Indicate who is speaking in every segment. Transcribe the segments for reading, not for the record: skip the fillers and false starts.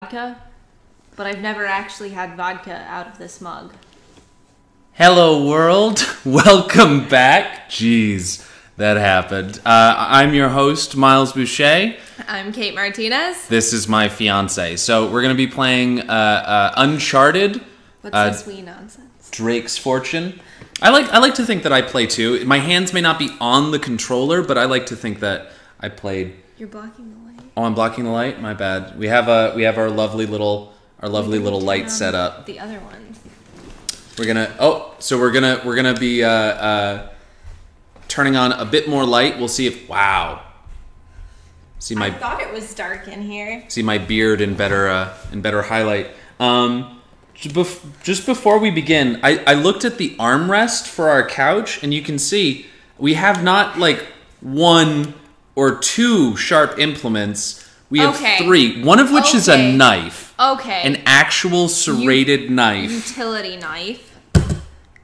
Speaker 1: vodka, but I've never actually had vodka out of this mug.
Speaker 2: Hello, world. Welcome back. Jeez, that happened. I'm your host, Miles Boucher.
Speaker 1: I'm Kate Martinez.
Speaker 2: This is my fiance. So we're going to be playing Uncharted.
Speaker 1: What's this wee nonsense?
Speaker 2: Drake's Fortune. I like to think that I play too. My hands may not be on the controller, but I like to think that I played.
Speaker 1: You're blocking the light.
Speaker 2: Oh, I'm blocking the light. My bad. We have our lovely little light set up.
Speaker 1: The other ones.
Speaker 2: We're gonna be turning on a bit more light. We'll see if I
Speaker 1: thought it was dark in here.
Speaker 2: See my beard in better highlight. Just before we begin, I looked at the armrest for our couch, and you can see we have not like one or two sharp implements. We have three, one of which is a knife.
Speaker 1: Okay.
Speaker 2: An actual serrated knife.
Speaker 1: Utility knife.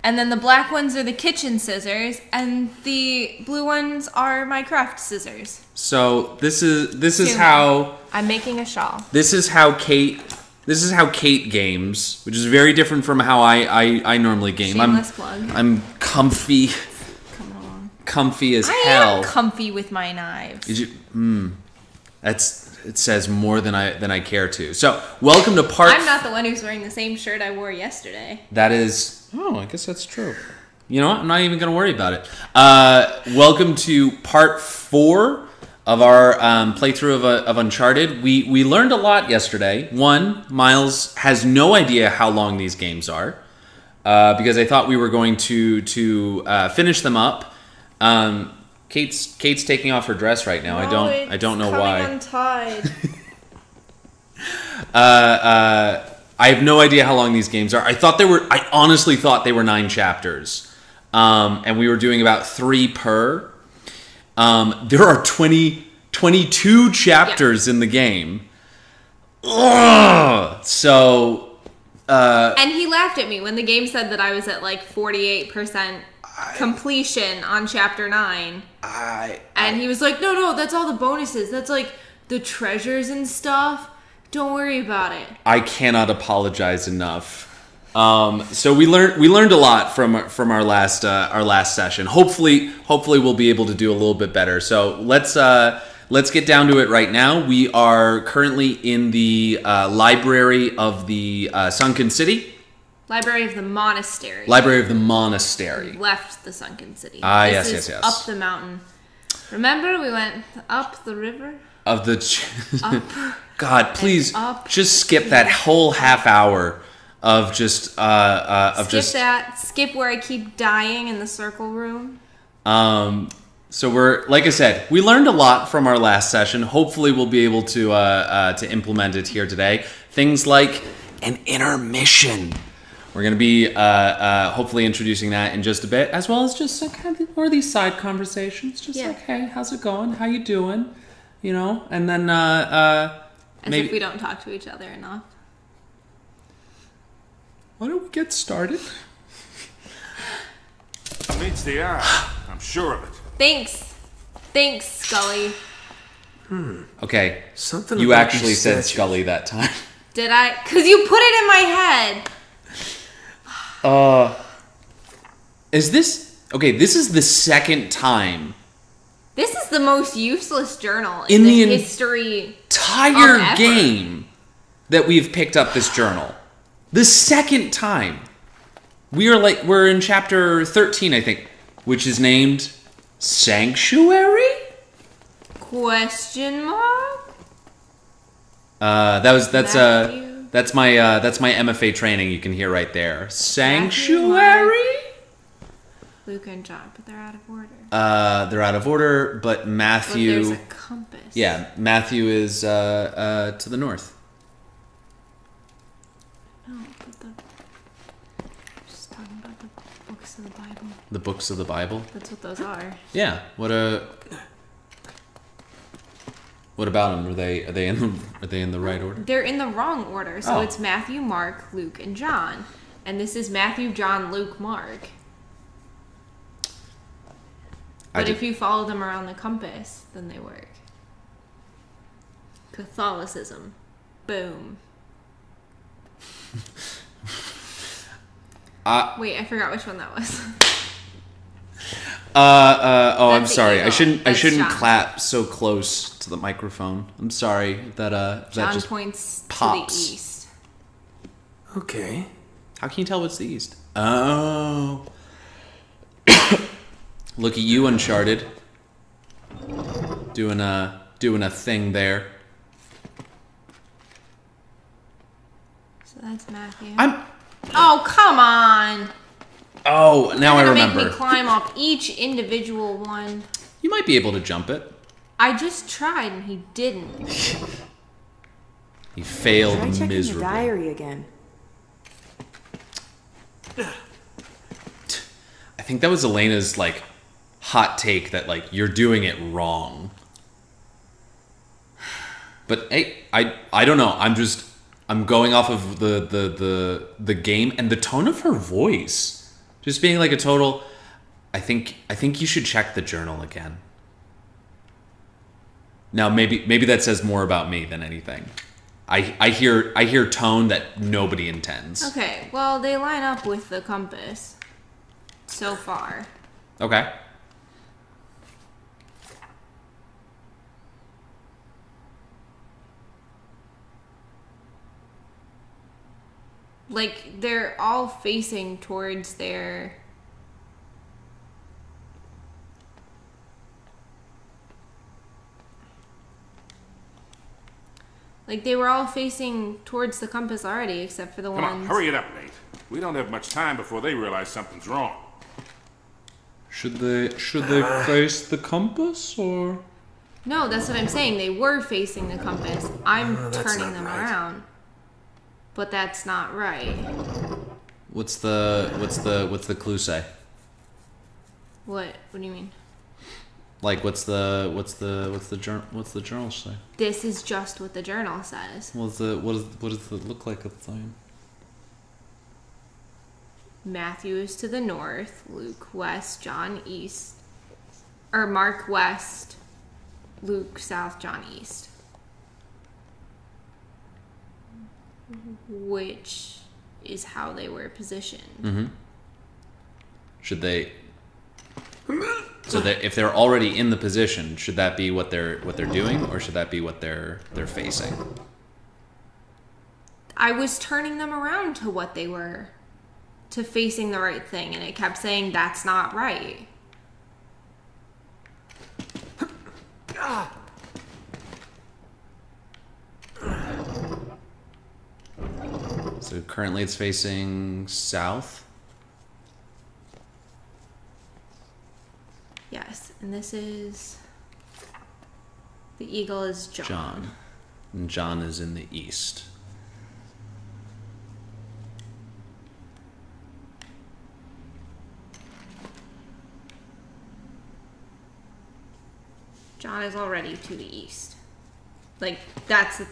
Speaker 1: And then the black ones are the kitchen scissors, and the blue ones are my craft scissors.
Speaker 2: So this is how
Speaker 1: I'm making a shawl.
Speaker 2: This is how Kate games, which is very different from how I normally game.
Speaker 1: Shameless plug.
Speaker 2: I'm comfy.
Speaker 1: Coming along.
Speaker 2: Comfy as
Speaker 1: I
Speaker 2: hell.
Speaker 1: am comfy with my knives.
Speaker 2: It says more than I care to. So welcome to part.
Speaker 1: I'm not the one who's wearing the same shirt I wore yesterday.
Speaker 2: That is. Oh, I guess that's true. You know what? I'm not even going to worry about it. Welcome to part 4 of our playthrough of Uncharted. We learned a lot yesterday. One, Miles has no idea how long these games are because I thought we were going to finish them up. Kate's taking off her dress right now.
Speaker 1: No,
Speaker 2: I don't know why.
Speaker 1: Untied.
Speaker 2: I have no idea how long these games are. I honestly thought they were 9 chapters. And we were doing about 3 per. There are 22 chapters in the game. Ugh! So,
Speaker 1: and he laughed at me when the game said that I was at like 48% completion on chapter 9. And he was like, no, that's all the bonuses. That's like the treasures and stuff. Don't worry about it.
Speaker 2: I cannot apologize enough. So we learned a lot from our last session. Hopefully we'll be able to do a little bit better. So let's get down to it right now. We are currently in the library of the Sunken City.
Speaker 1: Library of the Monastery.
Speaker 2: Library of the Monastery.
Speaker 1: We left the Sunken City.
Speaker 2: Yes.
Speaker 1: Up the mountain. Remember, we went up the river.
Speaker 2: Up. God, please just skip
Speaker 1: the
Speaker 2: that whole half hour of just
Speaker 1: skip where I keep dying in the circle room.
Speaker 2: So we're, like I said, we learned a lot from our last session. Hopefully we'll be able to implement it here today. Things like an intermission. We're going to be hopefully introducing that in just a bit, as well as just kind of more of these side conversations. Just like, hey, how's it going? How you doing? You know, and then
Speaker 1: if we don't talk to each other enough.
Speaker 2: Why don't we get started?
Speaker 3: Meets the eye. I'm sure of it.
Speaker 1: Thanks, Scully.
Speaker 2: Okay.
Speaker 3: Something
Speaker 2: you actually said Scully that time.
Speaker 1: Did I? Because you put it in my head.
Speaker 2: Is this... Okay, this is the second time.
Speaker 1: This is the most useless journal in the history
Speaker 2: entire game that we've picked up this journal. The second time. We're in chapter 13, I think, which is named Sanctuary?
Speaker 1: Question mark?
Speaker 2: That's my MFA training you can hear right there. Sanctuary?
Speaker 1: Luke and John, but they're out of order.
Speaker 2: They're out of order, but Matthew...
Speaker 1: But there's a compass.
Speaker 2: Yeah, Matthew is to the north.
Speaker 1: No, but just talking about the books of the Bible.
Speaker 2: The books of the Bible?
Speaker 1: That's what those are.
Speaker 2: Yeah. What about them? Are they in the right order?
Speaker 1: They're in the wrong order. So it's Matthew, Mark, Luke, and John. And this is Matthew, John, Luke, Mark. But if you follow them around the compass, then they work. Catholicism. Boom. Wait, I forgot which one that was.
Speaker 2: I'm
Speaker 1: That's
Speaker 2: sorry.
Speaker 1: the
Speaker 2: I shouldn't
Speaker 1: John.
Speaker 2: clap so close to the microphone. I'm sorry that that
Speaker 1: John
Speaker 2: just
Speaker 1: points
Speaker 2: pops.
Speaker 1: to the east.
Speaker 4: Okay.
Speaker 2: How can you tell what's the east? Oh. Look at you, Uncharted. Doing a thing there.
Speaker 1: So that's Matthew.
Speaker 2: I'm.
Speaker 1: Oh, come on!
Speaker 2: Oh, now I
Speaker 1: You're gonna
Speaker 2: remember.
Speaker 1: make me climb up each individual one.
Speaker 2: You might be able to jump it.
Speaker 1: I just tried and he didn't.
Speaker 2: He failed
Speaker 5: Try checking
Speaker 2: miserably.
Speaker 5: the diary again.
Speaker 2: I think that was Elena's like hot take that like you're doing it wrong. But hey, I don't know. I'm going off of the game and the tone of her voice. Just being like a total I think you should check the journal again. Now maybe that says more about me than anything. I hear tone that nobody intends.
Speaker 1: Okay, well, they line up with the compass. So far.
Speaker 2: Okay.
Speaker 1: Like, they're all facing towards their... Like, they were all facing towards the compass already, except for the
Speaker 3: Come
Speaker 1: ones...
Speaker 3: on, hurry it up, Nate. We don't have much time before they realize something's wrong.
Speaker 2: Should they face the compass or?
Speaker 1: No, that's what I'm saying. They were facing the compass. I'm
Speaker 4: that's
Speaker 1: turning
Speaker 4: not
Speaker 1: them
Speaker 4: right.
Speaker 1: around. But that's not right.
Speaker 2: What's the clue say?
Speaker 1: What do you mean?
Speaker 2: Like what's the journal say?
Speaker 1: This is just what the journal says.
Speaker 2: What does it look like at the time?
Speaker 1: Matthew is to the north, Luke west, John east. Or Mark west, Luke south, John east. Which is how they were positioned.
Speaker 2: Mm-hmm. Should they? So that if they're already in the position, should that be what they're doing, or should that be what they're facing?
Speaker 1: I was turning them around to what they were, to facing the right thing, and it kept saying that's not right.
Speaker 2: So currently it's facing south.
Speaker 1: Yes, and this is... The eagle is John.
Speaker 2: John. And John is in the east.
Speaker 1: John is already to the east. Like, that's the...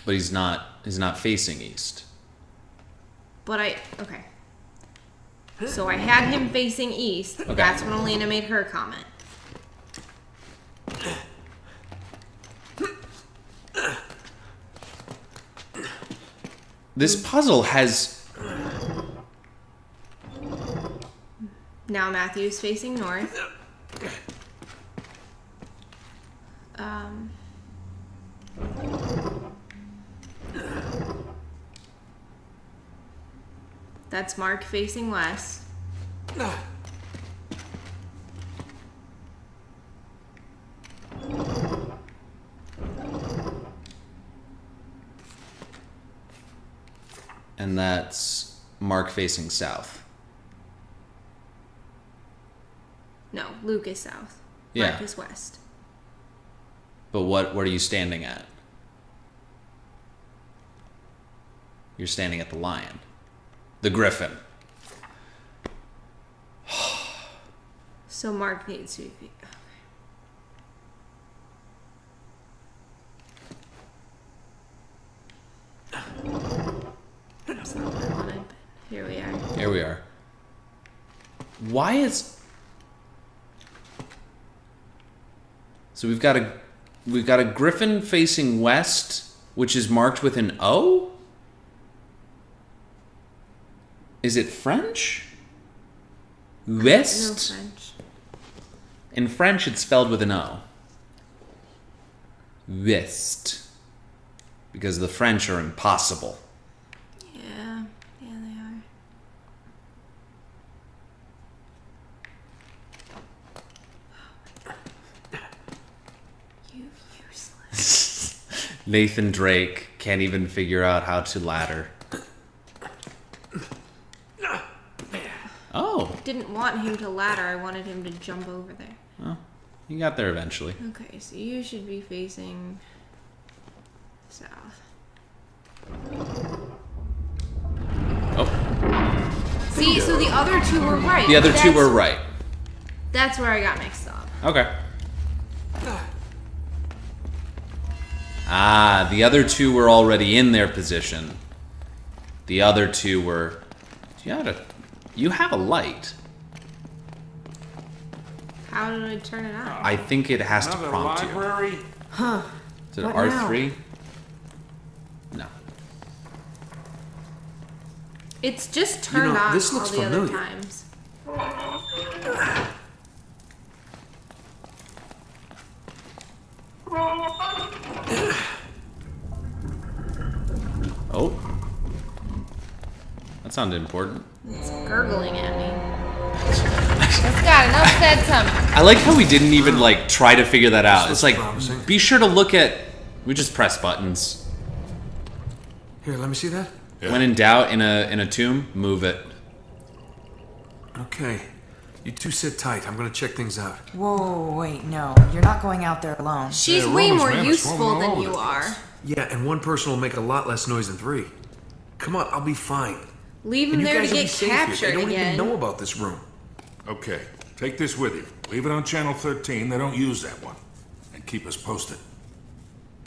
Speaker 2: But he's not facing east.
Speaker 1: But okay. So I had him facing east.
Speaker 2: Okay.
Speaker 1: That's when Elena made her comment.
Speaker 2: This puzzle has...
Speaker 1: Now Matthew's facing north. That's Mark facing west.
Speaker 2: And that's Mark facing south.
Speaker 1: No, Luke is south.
Speaker 2: Yeah.
Speaker 1: Mark is west.
Speaker 2: But what are you standing at? You're standing at the lion. The griffin.
Speaker 1: So Mark needs to be... That's not what I wanted, but here we are.
Speaker 2: Here we are. Why is... So we've got a griffin facing west, which is marked with an O? Is it French?
Speaker 1: No
Speaker 2: West?
Speaker 1: French.
Speaker 2: In French, it's spelled with an O. West. Because the French are impossible.
Speaker 1: Yeah, they are. You useless.
Speaker 2: Nathan Drake can't even figure out how to ladder. Oh.
Speaker 1: Didn't want him to ladder. I wanted him to jump over there.
Speaker 2: Well, he got there eventually.
Speaker 1: Okay, so you should be facing south.
Speaker 2: Oh.
Speaker 1: See, so the other two were right.
Speaker 2: The other two were right.
Speaker 1: That's where I got mixed up.
Speaker 2: Okay. Ah, the other two were already in their position. The other two were... You have a light.
Speaker 1: How did I turn it on?
Speaker 2: I think it has to
Speaker 3: Another
Speaker 2: prompt
Speaker 3: library?
Speaker 2: you.
Speaker 1: Huh.
Speaker 2: Is it
Speaker 1: What
Speaker 2: R3? No.
Speaker 1: It's just turned on
Speaker 4: this
Speaker 1: all
Speaker 4: looks
Speaker 1: the other
Speaker 4: familiar.
Speaker 1: times.
Speaker 2: Oh. That sounded important.
Speaker 1: It's gurgling at me. Let's got enough said something.
Speaker 2: I like how we didn't even, like, try to figure that out.
Speaker 4: This
Speaker 2: It's
Speaker 4: looks
Speaker 2: like,
Speaker 4: promising.
Speaker 2: be sure to look at... We just press buttons.
Speaker 4: Here, let me see that.
Speaker 3: Yeah.
Speaker 2: When in doubt in a tomb, move it.
Speaker 4: Okay. You two sit tight. I'm gonna check things out.
Speaker 5: Whoa, wait, no. You're not going out there alone.
Speaker 1: She's
Speaker 3: Yeah,
Speaker 1: way
Speaker 3: Roman's
Speaker 1: more
Speaker 3: man is
Speaker 1: useful
Speaker 3: swarming all
Speaker 1: than
Speaker 3: over
Speaker 1: you
Speaker 3: the
Speaker 1: are.
Speaker 3: place.
Speaker 4: Yeah, and one person will make a lot less noise than three. Come on, I'll be fine.
Speaker 1: Leave him
Speaker 4: And you
Speaker 1: there to
Speaker 4: guys will be
Speaker 1: get
Speaker 4: safe here.
Speaker 1: captured
Speaker 4: They don't
Speaker 1: again.
Speaker 4: even know about this room.
Speaker 3: Okay, take this with you. Leave it on channel 13. They don't use that one. And keep us posted.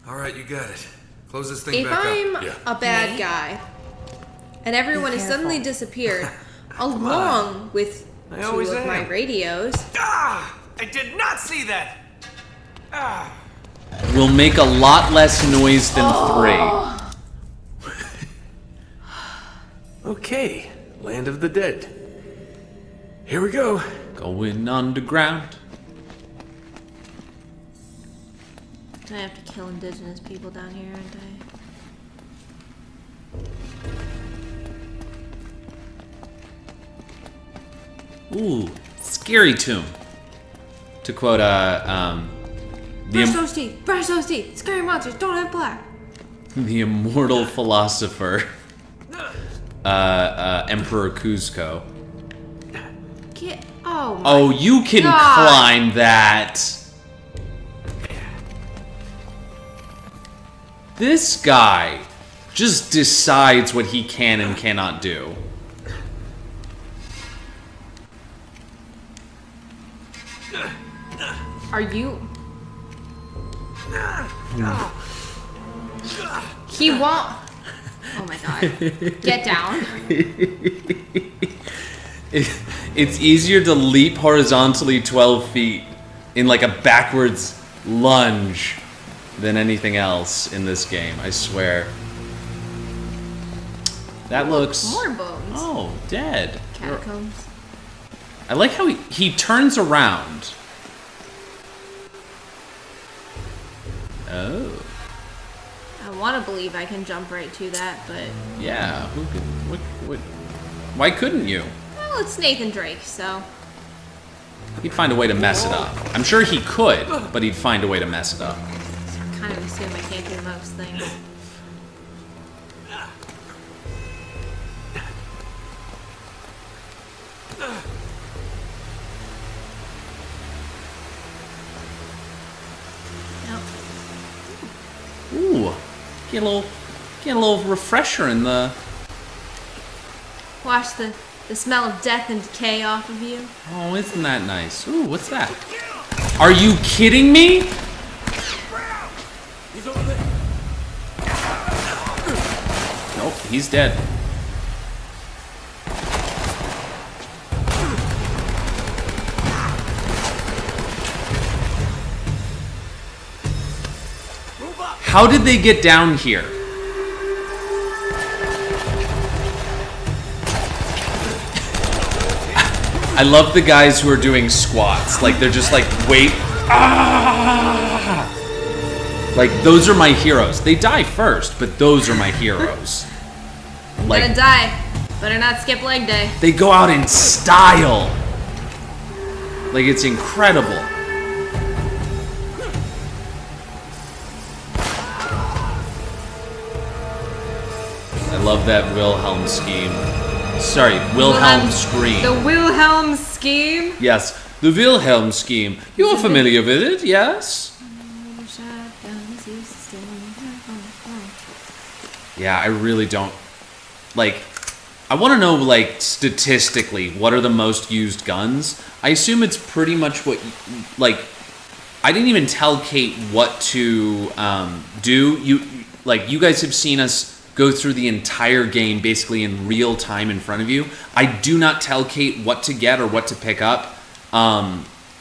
Speaker 4: All right, you got it. Close this thing
Speaker 1: If
Speaker 4: back
Speaker 1: I'm
Speaker 4: up.
Speaker 3: Yeah.
Speaker 1: a bad guy and everyone
Speaker 5: Be
Speaker 1: has suddenly
Speaker 5: careful.
Speaker 1: disappeared, along with
Speaker 4: I
Speaker 1: two
Speaker 4: always
Speaker 1: of my
Speaker 4: am.
Speaker 1: radios,
Speaker 6: Ah! I did not see that! Ah!
Speaker 2: Will make a lot less noise than
Speaker 4: Okay, Land of the Dead. Here we go.
Speaker 2: 3. Going underground.
Speaker 1: I have to kill indigenous people down here, aren't I?
Speaker 2: Ooh, scary tomb. To quote
Speaker 1: Brush those teeth! Brush those teeth! Scary monsters don't have black!
Speaker 2: the immortal philosopher, Emperor Kuzco.
Speaker 1: Get, oh my
Speaker 2: Oh, you can
Speaker 1: God.
Speaker 2: climb that. This guy just decides what he can and cannot do.
Speaker 1: Are you... He won't... Oh my god. Get down.
Speaker 2: It's easier to leap horizontally 12 feet in like a backwards lunge than anything else in this game, I swear. That looks...
Speaker 1: More bones.
Speaker 2: Oh, dead.
Speaker 1: Catacombs.
Speaker 2: I like how he turns around. Oh.
Speaker 1: I want to believe I can jump right to that, but...
Speaker 2: Yeah, who could... What, why couldn't you?
Speaker 1: Well, it's Nathan Drake, so...
Speaker 2: He'd find a way to mess it up. I'm sure he could, but he'd find a way to mess it up.
Speaker 1: I kind of assume I can't do most things. Nope.
Speaker 2: Ooh, get a little refresher in the...
Speaker 1: Wash the smell of death and decay off of you.
Speaker 2: Oh, isn't that nice? Ooh, what's that? Are you kidding me?
Speaker 6: He's over there!
Speaker 2: Nope, he's dead. How did they get down here? I love the guys who are doing squats. Like, they're just like, wait. Ah! Like, those are my heroes. They die first, but those are my heroes. Like,
Speaker 1: Gonna die. Better not skip leg day.
Speaker 2: they go out in style. Like, it's incredible. I love that Wilhelm scheme. Sorry, Wilhelm scream.
Speaker 1: The Wilhelm scheme?
Speaker 2: Yes, the Wilhelm scheme. You're familiar with it, yes? Yeah, I really don't... Like, I want to know, like, statistically, what are the most used guns? I assume it's pretty much what... Like, I didn't even tell Kate what to do. You guys have seen us go through the entire game basically in real time in front of you. I do not tell Kate what to get or what to pick up.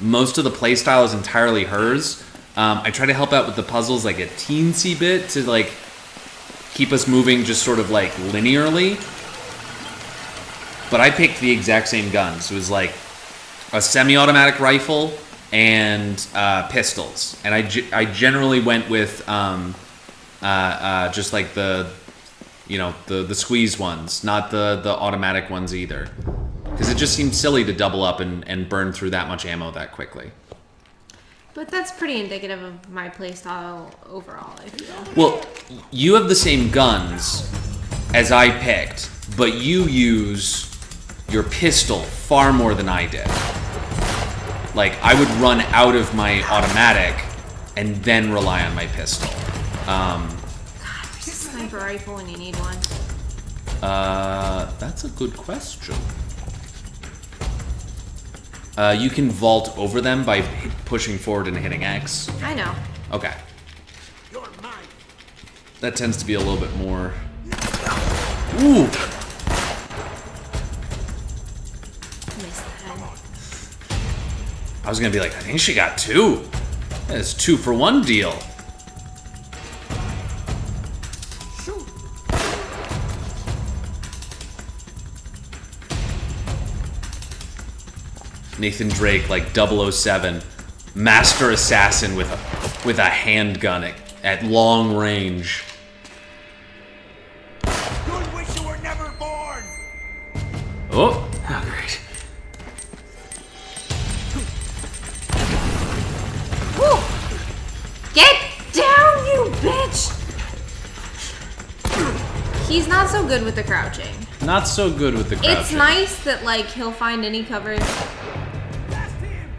Speaker 2: Most of the playstyle is entirely hers. I try to help out with the puzzles like a teensy bit to like keep us moving just sort of like linearly. But I picked the exact same guns. It was like a semi-automatic rifle and pistols. And I generally went with just like the squeeze ones, not the automatic ones either. Because it just seemed silly to double up and burn through that much ammo that quickly.
Speaker 1: But that's pretty indicative of my playstyle overall, I feel.
Speaker 2: Well, you have the same guns as I picked, but you use your pistol far more than I did. Like, I would run out of my automatic and then rely on my pistol.
Speaker 1: Where's a sniper rifle when you need one?
Speaker 2: That's a good question. You can vault over them by pushing forward and hitting X.
Speaker 1: I know.
Speaker 2: Okay. That tends to be a little bit more... Ooh!
Speaker 1: Missed that.
Speaker 2: I was gonna be like, I think she got two. That's 2-for-1 deal. Nathan Drake, like 007, master assassin with a handgun at long range.
Speaker 6: You'd wish you were never born.
Speaker 2: Oh,
Speaker 4: Oh, great.
Speaker 1: Woo! Get down, you bitch! He's not so good with the crouching.
Speaker 2: not so good with the crouching.
Speaker 1: It's nice that like he'll find any cover.
Speaker 6: That's him.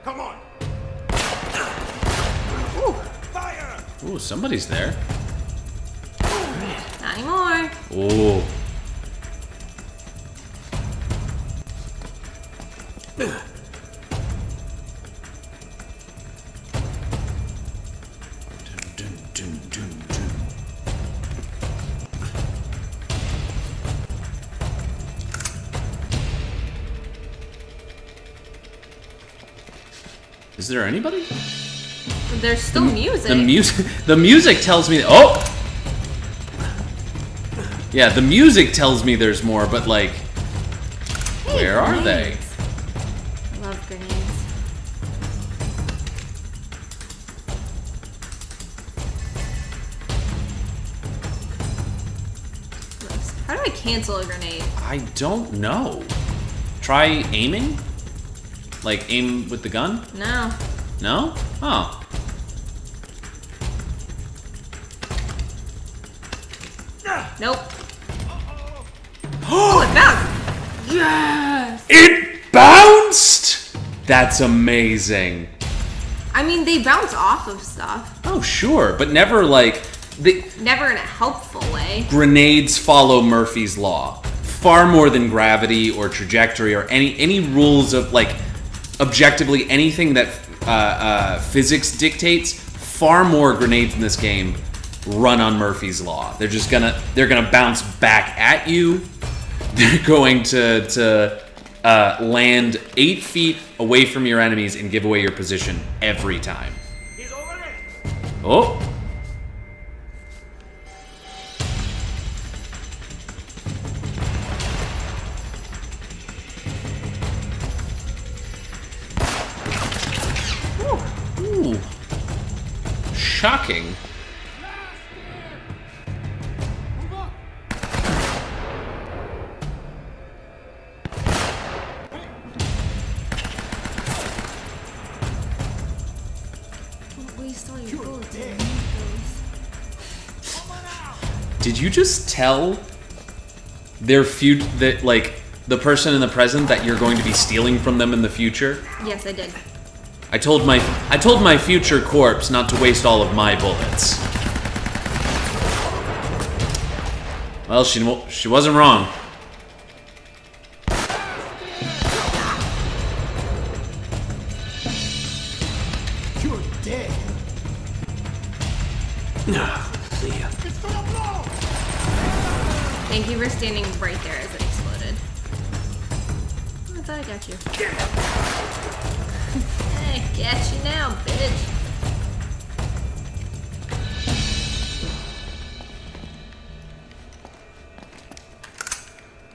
Speaker 6: Come on.
Speaker 1: Ooh,
Speaker 6: Fire.
Speaker 2: Ooh, somebody's there.
Speaker 1: not anymore.
Speaker 2: Ooh. Dun, dun, dun, dun. Is there anybody?
Speaker 1: There's still music.
Speaker 2: The music tells me. Oh, yeah. The music tells me there's more, but like,
Speaker 1: Hey,
Speaker 2: where are they?
Speaker 1: grenades. I love grenades. How do I cancel a grenade?
Speaker 2: I don't know. Try aiming. Like aim with the gun.
Speaker 1: No.
Speaker 2: No? Oh.
Speaker 1: Nope. Oh, it bounced! Yes!
Speaker 2: It bounced! That's amazing.
Speaker 1: I mean, they bounce off of stuff.
Speaker 2: Oh, sure, but never like
Speaker 1: Never in a helpful way.
Speaker 2: grenades follow Murphy's law. Far more than gravity or trajectory or any rules of like objectively anything that physics dictates. Far more grenades in this game run on Murphy's law. They're gonna bounce back at you. They're going to land 8 feet away from your enemies and give away your position every time.
Speaker 6: He's over it.
Speaker 2: Oh. shocking. Did you just tell their the person in the present that you're going to be stealing from them in the future?
Speaker 1: Yes, I did.
Speaker 2: I told my future corpse not to waste all of my bullets. Well, she wasn't wrong.
Speaker 6: You're dead.
Speaker 4: See ya.
Speaker 6: It's gonna blow.
Speaker 1: Thank you for standing right there as it exploded. Oh, I thought I got you. Hey, got you now, bitch.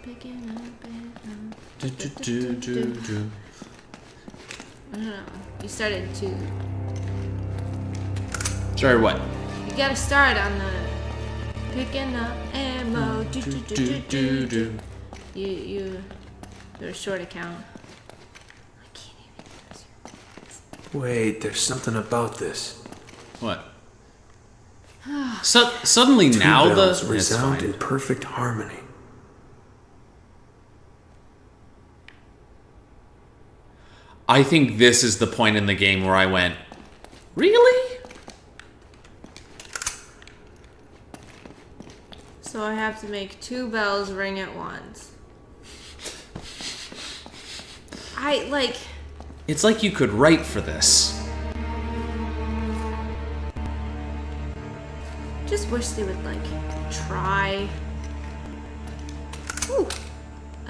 Speaker 1: Picking up and I don't know. You started to.
Speaker 2: Sorry, what?
Speaker 1: You gotta start on the picking up ammo. You're a short account. I can't even.
Speaker 4: Wait, there's something about this.
Speaker 2: What? Suddenly
Speaker 4: Two
Speaker 2: now
Speaker 4: bells
Speaker 2: the
Speaker 4: resound
Speaker 2: it's
Speaker 4: in
Speaker 2: fine.
Speaker 4: perfect harmony.
Speaker 2: I think this is the point in the game where I went, really?
Speaker 1: So I have to make 2 bells ring at once.
Speaker 2: It's like you could write for this.
Speaker 1: Just wish they would try. Ooh.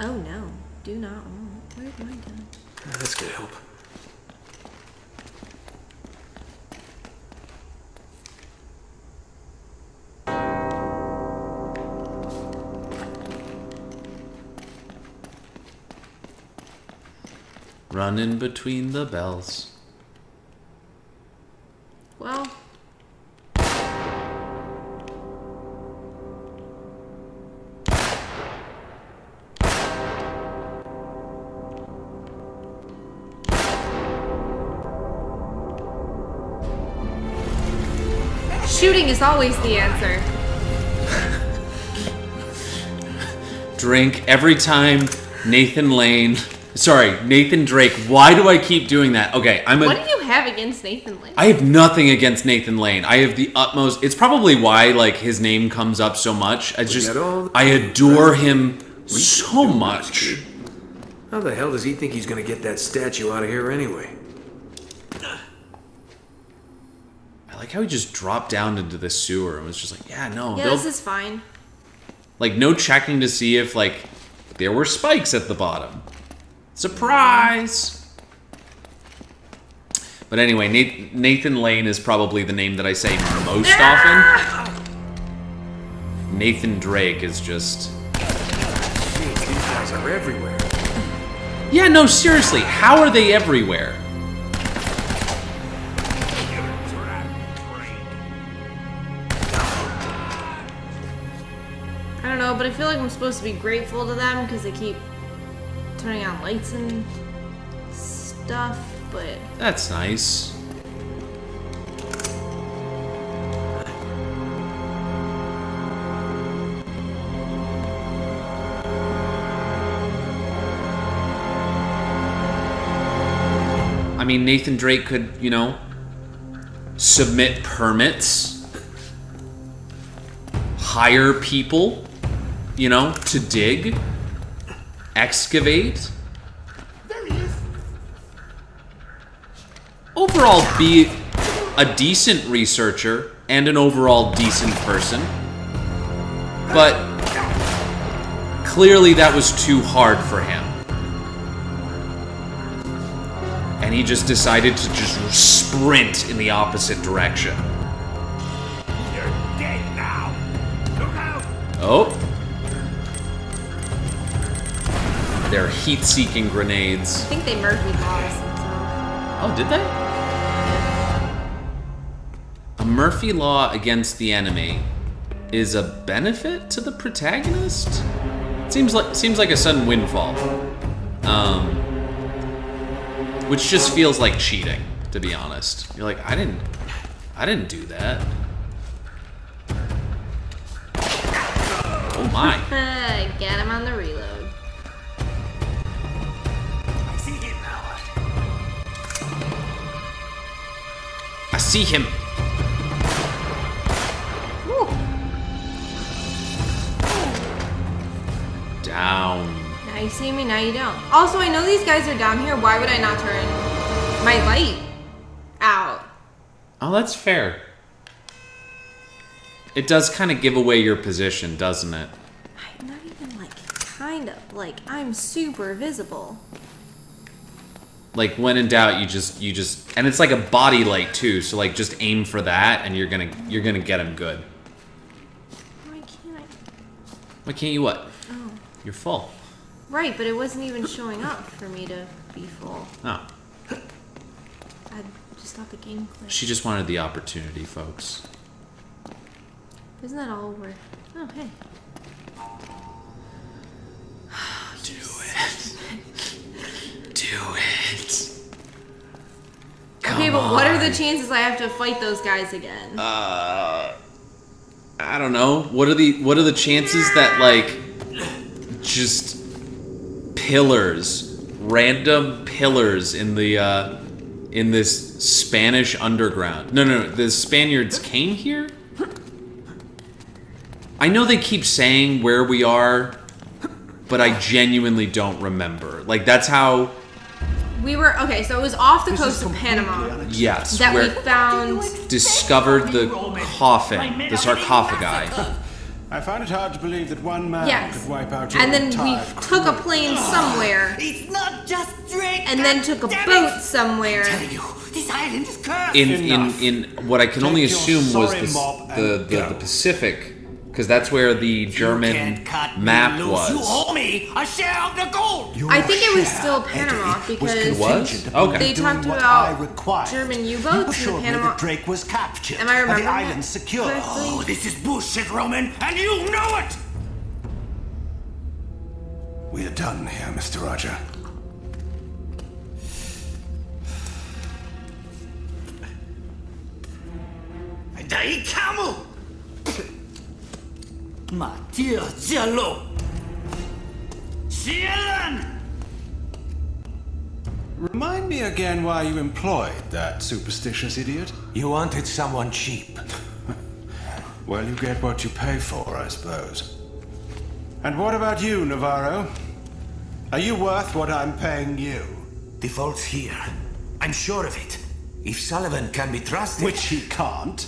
Speaker 1: Oh no. Do not want. Where's my gun?
Speaker 4: This could help.
Speaker 2: Running between the bells.
Speaker 1: Well. Shooting is always the answer.
Speaker 2: Drink every time Nathan Drake. Why do I keep doing that? Okay,
Speaker 1: What do you have against Nathan Lane?
Speaker 2: I have nothing against Nathan Lane. I have the utmost. It's probably why his name comes up so much. I adore him so much.
Speaker 4: How the hell does he think he's gonna get that statue out of here anyway?
Speaker 2: I like how he just dropped down into the sewer and was just like, yeah, no.
Speaker 1: Yeah, this is fine.
Speaker 2: No checking to see if there were spikes at the bottom. Surprise! But anyway, Nathan Lane is probably the name that I say most often. Nathan Drake is just...
Speaker 4: Jeez, these guys are everywhere.
Speaker 2: Yeah, no, seriously, how are they everywhere?
Speaker 1: I don't know, but I feel like I'm supposed to be grateful to them because they keep turning on lights and stuff, but...
Speaker 2: That's nice. I mean, Nathan Drake could, submit permits, hire people, to dig, excavate.
Speaker 6: There he is.
Speaker 2: Overall, be a decent researcher and an overall decent person. But clearly that was too hard for him. And he just decided to just sprint in the opposite direction.
Speaker 6: You're dead now. Look out.
Speaker 2: Oh. They're heat-seeking grenades.
Speaker 1: I think they murky balls themselves.
Speaker 2: Oh, did they? A Murphy Law against the enemy is a benefit to the protagonist? Seems like a sudden windfall. Which just feels like cheating, to be honest. You're like, I didn't do that. Oh my.
Speaker 1: Get him on the reload.
Speaker 6: I see him now.
Speaker 2: I see him.
Speaker 1: Woo.
Speaker 2: Down.
Speaker 1: Now you see me, now you don't. Also, I know these guys are down here. Why would I not turn my light out?
Speaker 2: Oh, that's fair. It does kind of give away your position, doesn't it?
Speaker 1: I'm not even like, kind of. Like, I'm super visible.
Speaker 2: Like, when in doubt, you just, and it's like a body light too. So like, just aim for that, and you're gonna get him good.
Speaker 1: Why can't I?
Speaker 2: Why can't you what?
Speaker 1: Oh.
Speaker 2: You're full.
Speaker 1: Right, but it wasn't even showing up for me to be full.
Speaker 2: Oh.
Speaker 1: I just thought the game clicked.
Speaker 2: She just wanted the opportunity, folks.
Speaker 1: Isn't that all we're... Oh, hey.
Speaker 2: Do it. Do it.
Speaker 1: Okay, but what are the chances I have to fight those guys again?
Speaker 2: I don't know. What are the chances that like just pillars, random pillars in the in this Spanish underground? No. The Spaniards came here? I know they keep saying where we are, but I genuinely don't remember. Like, that's how...
Speaker 1: We were... Okay, so it was off the coast of Panama.
Speaker 2: Yes.
Speaker 1: That we found...
Speaker 2: Discovered the coffin, the sarcophagi.
Speaker 7: I find it hard to believe that one man
Speaker 1: Yes.
Speaker 7: could wipe out your
Speaker 1: And then
Speaker 7: entire
Speaker 1: we took a plane somewhere.
Speaker 6: It's not just Drake.
Speaker 1: And then took a boat somewhere.
Speaker 6: This island is cursed.
Speaker 2: In what I can only
Speaker 7: Take your
Speaker 2: assume was
Speaker 7: sorry mob and
Speaker 2: the
Speaker 7: go.
Speaker 2: Pacific, because that's where the German map
Speaker 6: You
Speaker 2: was.
Speaker 6: owe me a share of the gold.
Speaker 1: I think it was still Panama because
Speaker 2: It was? Okay.
Speaker 1: they talked about German U-boats in the Panama.
Speaker 7: Drake was captured.
Speaker 1: Am I remembering
Speaker 7: and the island
Speaker 1: that
Speaker 7: secure.
Speaker 1: correctly?
Speaker 6: Oh, this is bullshit, Roman, and you know it.
Speaker 7: We are done here, Mr. Roger.
Speaker 6: Dai camel. Mattia Giallo. Cielan.
Speaker 7: Remind me again why you employed that superstitious idiot.
Speaker 8: You wanted someone cheap.
Speaker 7: Well, you get what you pay for, I suppose. And what about you, Navarro? Are you worth what I'm paying you?
Speaker 8: The vault's here. I'm sure of it. If Sullivan can be trusted...
Speaker 7: Which he can't.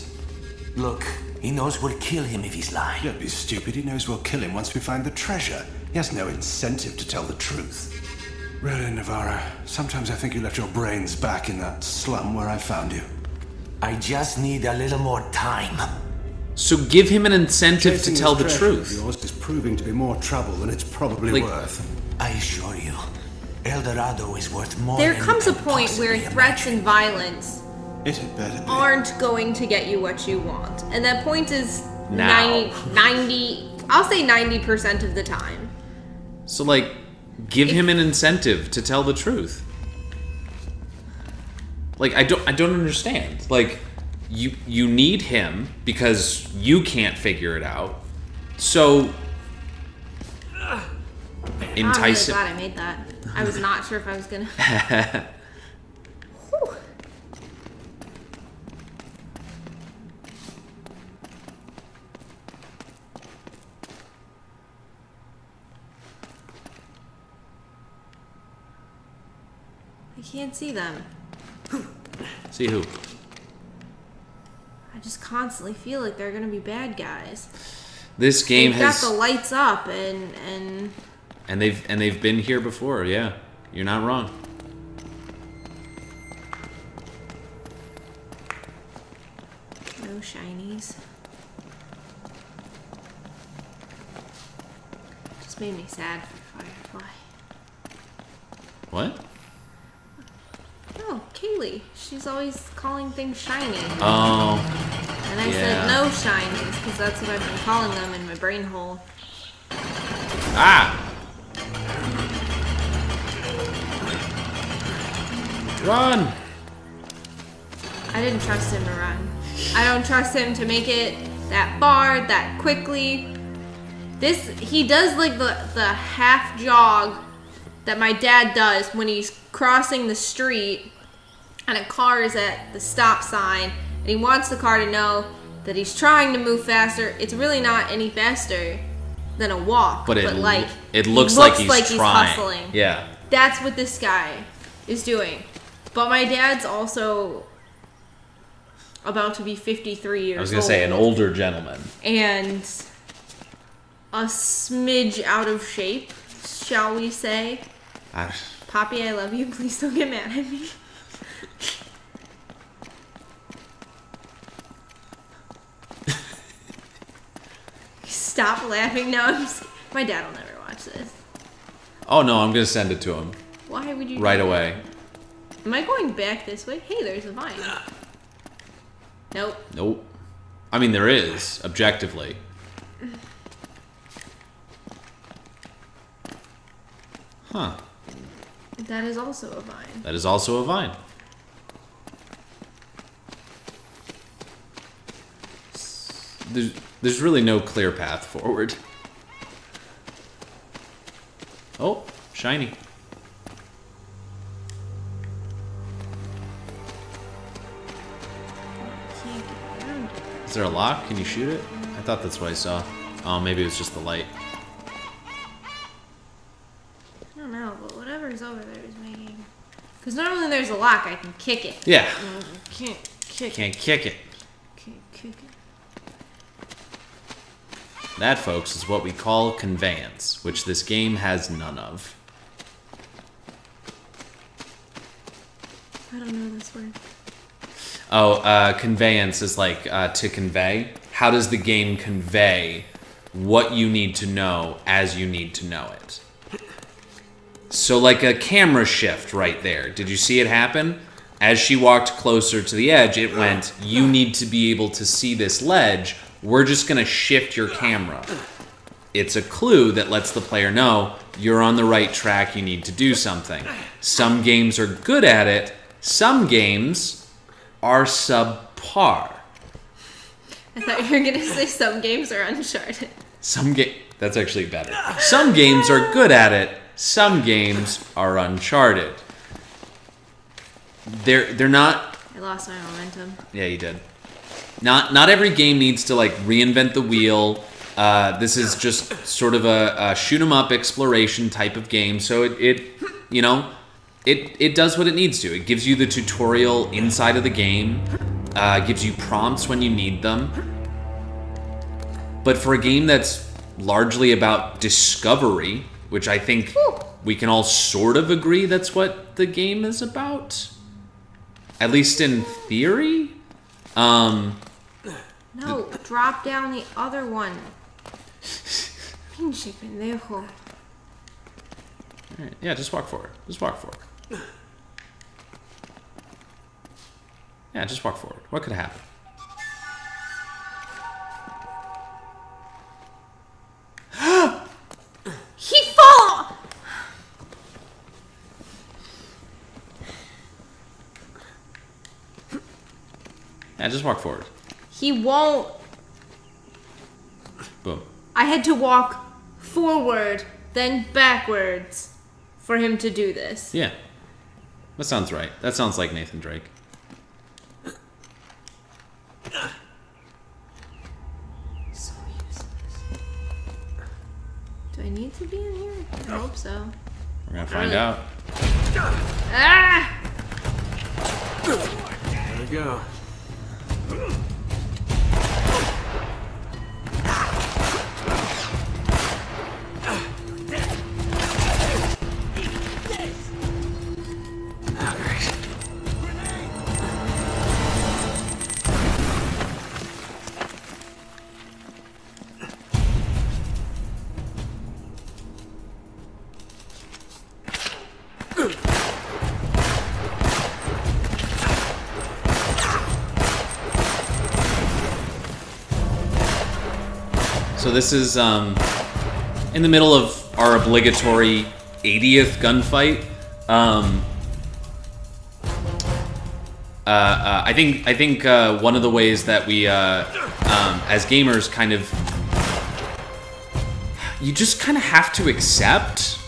Speaker 8: Look, he knows we'll kill him if he's lying.
Speaker 7: Don't be stupid. He knows we'll kill him once we find the treasure. He has no incentive to tell the truth. Really, Navarro, sometimes I think you left your brains back in that slum where I found you.
Speaker 8: I just need a little more time.
Speaker 2: So give him an incentive
Speaker 7: Chasing
Speaker 2: to tell
Speaker 7: this
Speaker 2: the
Speaker 7: treasure
Speaker 2: truth.
Speaker 7: of yours is proving to be more trouble than it's probably
Speaker 2: Like-
Speaker 7: worth.
Speaker 8: I assure you, El Dorado is worth more
Speaker 1: There
Speaker 8: than you
Speaker 1: comes a
Speaker 8: can
Speaker 1: point where
Speaker 8: possibly
Speaker 1: threats
Speaker 8: imagine.
Speaker 1: and violence
Speaker 7: It had better be.
Speaker 1: aren't going to get you what you want. And that point is
Speaker 2: Now.
Speaker 1: 90, I'll say 90% of the time.
Speaker 2: So like, give him an incentive to tell the truth. Like, I don't understand. Like, you need him because you can't figure it out. So entice
Speaker 1: I'm really glad
Speaker 2: him.
Speaker 1: I made that. I was not sure if I was gonna. Whew. I can't see them.
Speaker 2: See who?
Speaker 1: I just constantly feel like they're gonna be bad guys.
Speaker 2: This game
Speaker 1: They've
Speaker 2: has
Speaker 1: got the lights up and
Speaker 2: and they've been here before. Yeah, you're not wrong.
Speaker 1: no shinies. Just made me sad for Firefly.
Speaker 2: What?
Speaker 1: Oh, Kaylee. She's always calling things shiny.
Speaker 2: Oh,
Speaker 1: And I said no shinies, because that's what I've been calling them in my brain hole.
Speaker 2: Ah! Run!
Speaker 1: I didn't trust him to run. I don't trust him to make it that far, that quickly. He does like the half jog that my dad does when he's crossing the street and a car is at the stop sign and he wants the car to know that he's trying to move faster. It's really not any faster than a walk, but like
Speaker 2: it looks like he's trying.
Speaker 1: Hustling.
Speaker 2: Yeah.
Speaker 1: That's what this guy is doing. But my dad's also about to be 53 years old.
Speaker 2: I was going to say an older gentleman.
Speaker 1: And a smidge out of shape, shall we say. Poppy, I love you. Please don't get mad at me. Stop laughing now. My dad will never watch this.
Speaker 2: Oh no, I'm going to send it to him.
Speaker 1: Why would you
Speaker 2: right
Speaker 1: do
Speaker 2: away.
Speaker 1: That? Am I going back this way? Hey, there's a vine. Nope.
Speaker 2: Nope. I mean, there is, objectively. Huh.
Speaker 1: That is also a vine.
Speaker 2: That is also a vine. There's really no clear path forward. Oh, shiny. Is there a lock? Can you shoot it? I thought that's what I saw. Oh, maybe it was just the light.
Speaker 1: I don't know, but whatever's over there is making... Because normally there's a lock, I can kick it.
Speaker 2: Yeah.
Speaker 1: Can't kick
Speaker 2: Can't kick it.
Speaker 1: Can't kick it.
Speaker 2: That, folks, is what we call conveyance, which this game has none of.
Speaker 1: I don't know this word.
Speaker 2: Oh, conveyance is like to convey. How does the game convey what you need to know as you need to know it? So like a camera shift right there. Did you see it happen? As she walked closer to the edge, it went, you need to be able to see this ledge. We're just going to shift your camera. It's a clue that lets the player know you're on the right track, you need to do something. Some games are good at it. Some games are subpar.
Speaker 1: I thought you were going to say some games are Uncharted.
Speaker 2: That's actually better. Some games are good at it. Some games are Uncharted. They're not...
Speaker 1: I lost my momentum.
Speaker 2: Yeah, you did. Not every game needs to like reinvent the wheel. This is just sort of a shoot 'em up exploration type of game. So it does what it needs to. It gives you the tutorial inside of the game. Gives you prompts when you need them. But for a game that's largely about discovery, which I think we can all sort of agree that's what the game is about, at least in theory.
Speaker 1: No, drop down the other one. Pinche pendejo.
Speaker 2: Right. Yeah, just walk forward. Just walk forward. Yeah, just walk forward. What could happen?
Speaker 1: He fall!
Speaker 2: Yeah, just walk forward.
Speaker 1: He won't.
Speaker 2: Boom.
Speaker 1: I had to walk forward, then backwards for him to do this.
Speaker 2: Yeah. That sounds right. That sounds like Nathan Drake.
Speaker 1: So useless. Do I need to be in here? I hope so.
Speaker 2: We're gonna find out.
Speaker 1: Ah!
Speaker 4: There we go.
Speaker 2: So this is in the middle of our obligatory 80th gunfight. I think one of the ways that we, as gamers, kind of, you just kind of have to accept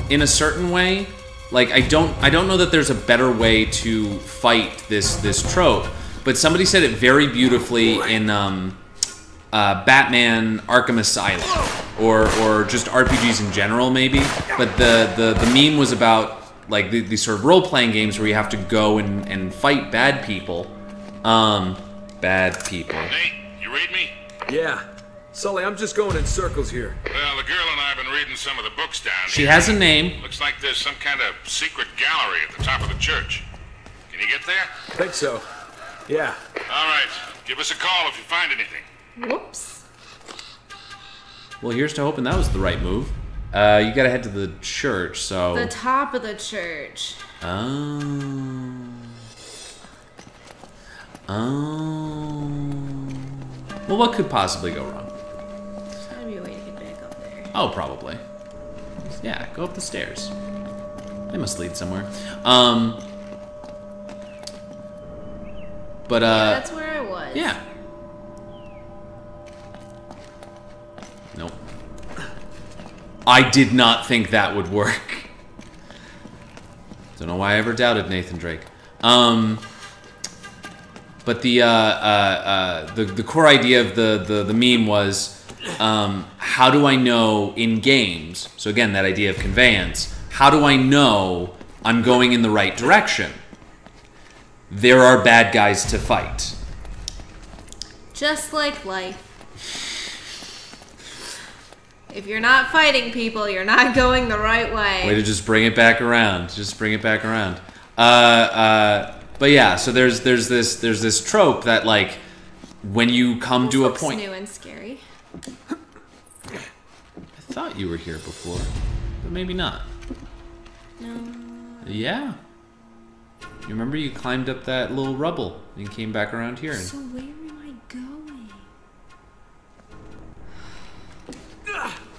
Speaker 2: in a certain way. Like I don't know that there's a better way to fight this trope, but somebody said it very beautifully in Batman Arkham Asylum, or just RPGs in general, maybe. But the meme was about like these sort of role-playing games where you have to go and fight bad people. Bad people.
Speaker 3: Nate, you read me?
Speaker 4: Yeah. Sully, I'm just going in circles here.
Speaker 3: Well, the girl and I have been reading some of the books down
Speaker 2: She
Speaker 3: here.
Speaker 2: has a name.
Speaker 3: Looks like there's some kind of secret gallery at the top of the church. Can you get there?
Speaker 4: Think so. Yeah.
Speaker 3: All right. Give us a call if you find anything.
Speaker 1: Whoops.
Speaker 2: Well, here's to hoping that was the right move. You gotta head to the church, so...
Speaker 1: The top of the church.
Speaker 2: Oh. Well, what could possibly go wrong?
Speaker 1: There's gotta be a way to get back up there.
Speaker 2: Oh, probably. Yeah, go up the stairs. They must lead somewhere. But,
Speaker 1: Yeah, that's where I was.
Speaker 2: yeah. Nope. I did not think that would work. Don't know why I ever doubted Nathan Drake. But the core idea of the meme was, how do I know in games? So again, that idea of conveyance. How do I know I'm going in the right direction? There are bad guys to fight.
Speaker 1: Just like life. If you're not fighting people, you're not going the right way.
Speaker 2: Way to just bring it back around. Just bring it back around. But yeah, so there's this trope that like when you come to a
Speaker 1: Looks
Speaker 2: point.
Speaker 1: new and scary.
Speaker 2: I thought you were here before, but maybe not.
Speaker 1: No.
Speaker 2: Yeah. You remember you climbed up that little rubble and came back around here.
Speaker 1: So where am I going?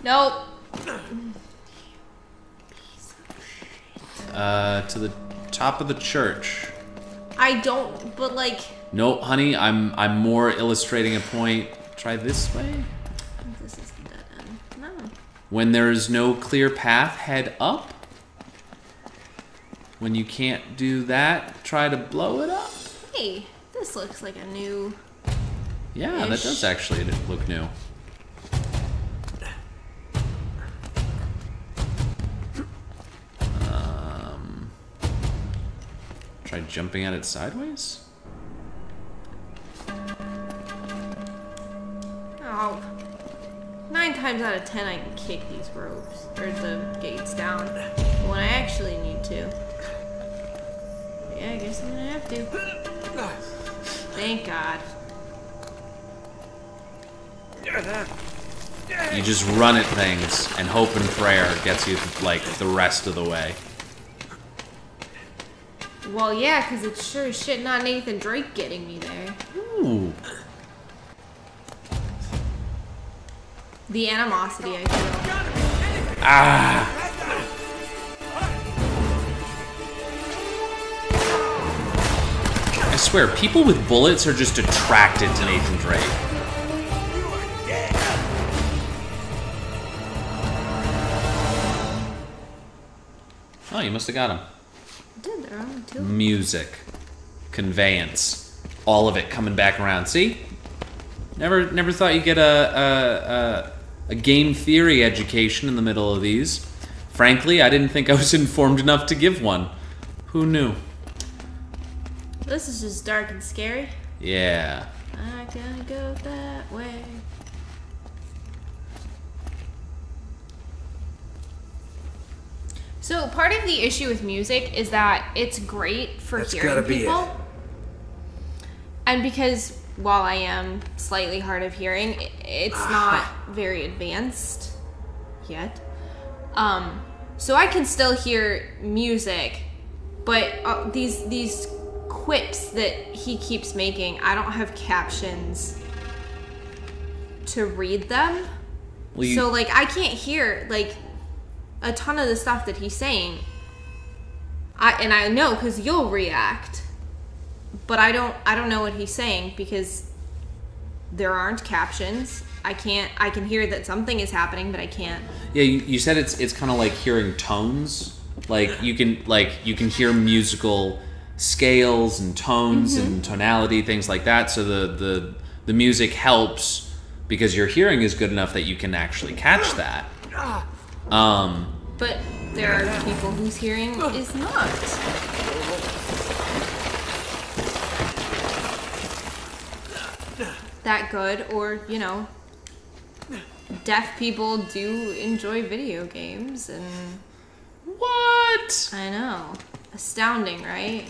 Speaker 1: Nope.
Speaker 2: To the top of the church.
Speaker 1: I don't, but like...
Speaker 2: No, honey, I'm more illustrating a point. Try this way.
Speaker 1: This is the dead end. No.
Speaker 2: When there is no clear path, head up. When you can't do that, try to blow it up.
Speaker 1: Hey, this looks like a new...
Speaker 2: Yeah, that does actually look new. Try jumping at it sideways?
Speaker 1: Oh. 9 times out of 10 I can kick these ropes, or the gates down, when I actually need to. Yeah, I guess I'm gonna have to. Thank God.
Speaker 2: You just run at things, and hope and prayer gets you, like, the rest of the way.
Speaker 1: Well, yeah, because it's sure as shit not Nathan Drake getting me there.
Speaker 2: Ooh.
Speaker 1: The animosity I feel.
Speaker 2: Ah! I swear, people with bullets are just attracted to Nathan Drake. Oh, you must have got him.
Speaker 1: Dude, there are only 2.
Speaker 2: Music. Conveyance. All of it coming back around. See? Never thought you'd get a game theory education in the middle of these. Frankly, I didn't think I was informed enough to give one. Who knew?
Speaker 1: This is just dark and scary.
Speaker 2: Yeah.
Speaker 1: I gotta go that way. So part of the issue with music is that it's great for
Speaker 4: That's
Speaker 1: hearing
Speaker 4: gotta be
Speaker 1: people.
Speaker 4: it.
Speaker 1: And because while I am slightly hard of hearing, it's not very advanced yet. So I can still hear music, but these quips that he keeps making, I don't have captions to read them.
Speaker 2: Well,
Speaker 1: so like I can't hear like a ton of the stuff that he's saying. I know because you'll react, but I don't know what he's saying because there aren't captions. I can hear that something is happening, but I can't.
Speaker 2: Yeah, you said it's kind of like hearing tones. Like you can hear musical scales and tones and tonality, things like that. So the music helps because your hearing is good enough that you can actually catch that.
Speaker 1: But there are people whose hearing is not that good, or deaf people do enjoy video games, and
Speaker 2: what?
Speaker 1: I know, astounding, right?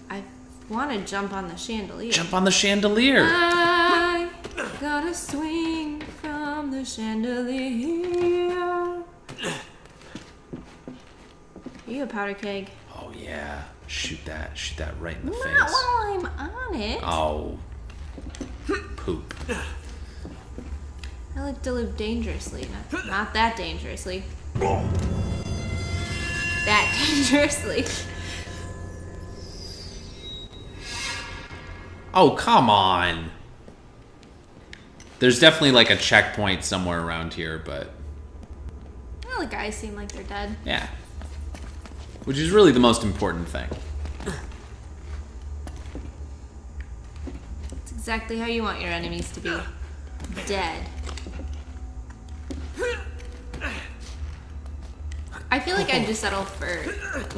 Speaker 1: I want to jump on the chandelier.
Speaker 2: Jump on the chandelier.
Speaker 1: I gotta swing from the chandelier. Are you a powder keg?
Speaker 2: Oh yeah, shoot that right in the
Speaker 1: Not
Speaker 2: face.
Speaker 1: while I'm on it.
Speaker 2: Oh, poop.
Speaker 1: I like to live dangerously, not that dangerously. That dangerously.
Speaker 2: Oh, come on. There's definitely like a checkpoint somewhere around here, but
Speaker 1: Well, the guys seem like they're dead.
Speaker 2: yeah. Which is really the most important thing.
Speaker 1: It's exactly how you want your enemies to be. Dead. I feel like I'd just settle for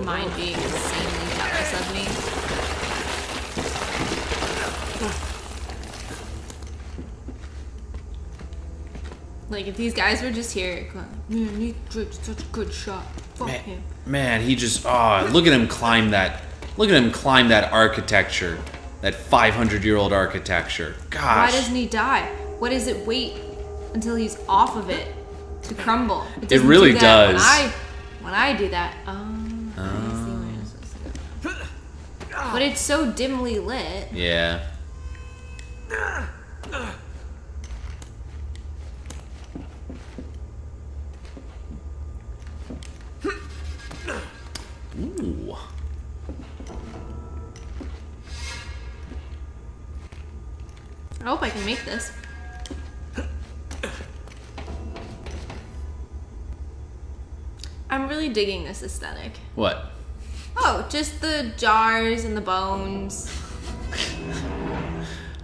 Speaker 1: mine being insanely jealous of me. Like, if these guys were just here, going, man, Drake's such a good shot. Fuck him.
Speaker 2: Man, he just look at him climb that. Look at him climb that architecture, that 500-year-old architecture. Gosh.
Speaker 1: Why doesn't he die? What does it wait until he's off of it to crumble?
Speaker 2: It really
Speaker 1: do that
Speaker 2: does.
Speaker 1: When I do that, I see where it's supposed to go. But it's so dimly lit.
Speaker 2: Yeah. Ooh.
Speaker 1: I hope I can make this. I'm really digging this aesthetic.
Speaker 2: What?
Speaker 1: Oh, just the jars and the bones.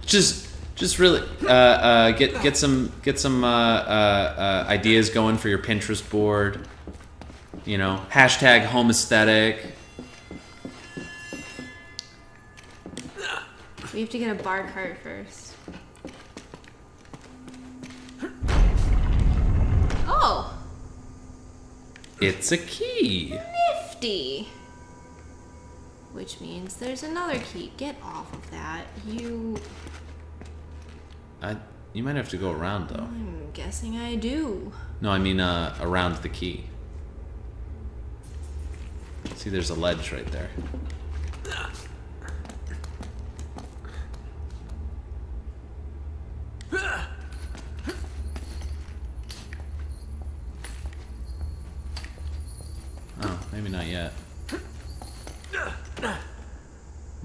Speaker 2: Just really get some ideas going for your Pinterest board. You know, hashtag home aesthetic.
Speaker 1: We have to get a bar cart first. Oh,
Speaker 2: It's a key.
Speaker 1: nifty. Which means there's another key. Get off of that. You
Speaker 2: You might have to go around though.
Speaker 1: I'm guessing I do.
Speaker 2: No, I mean around the key. See, there's a ledge right there. Oh, maybe not yet.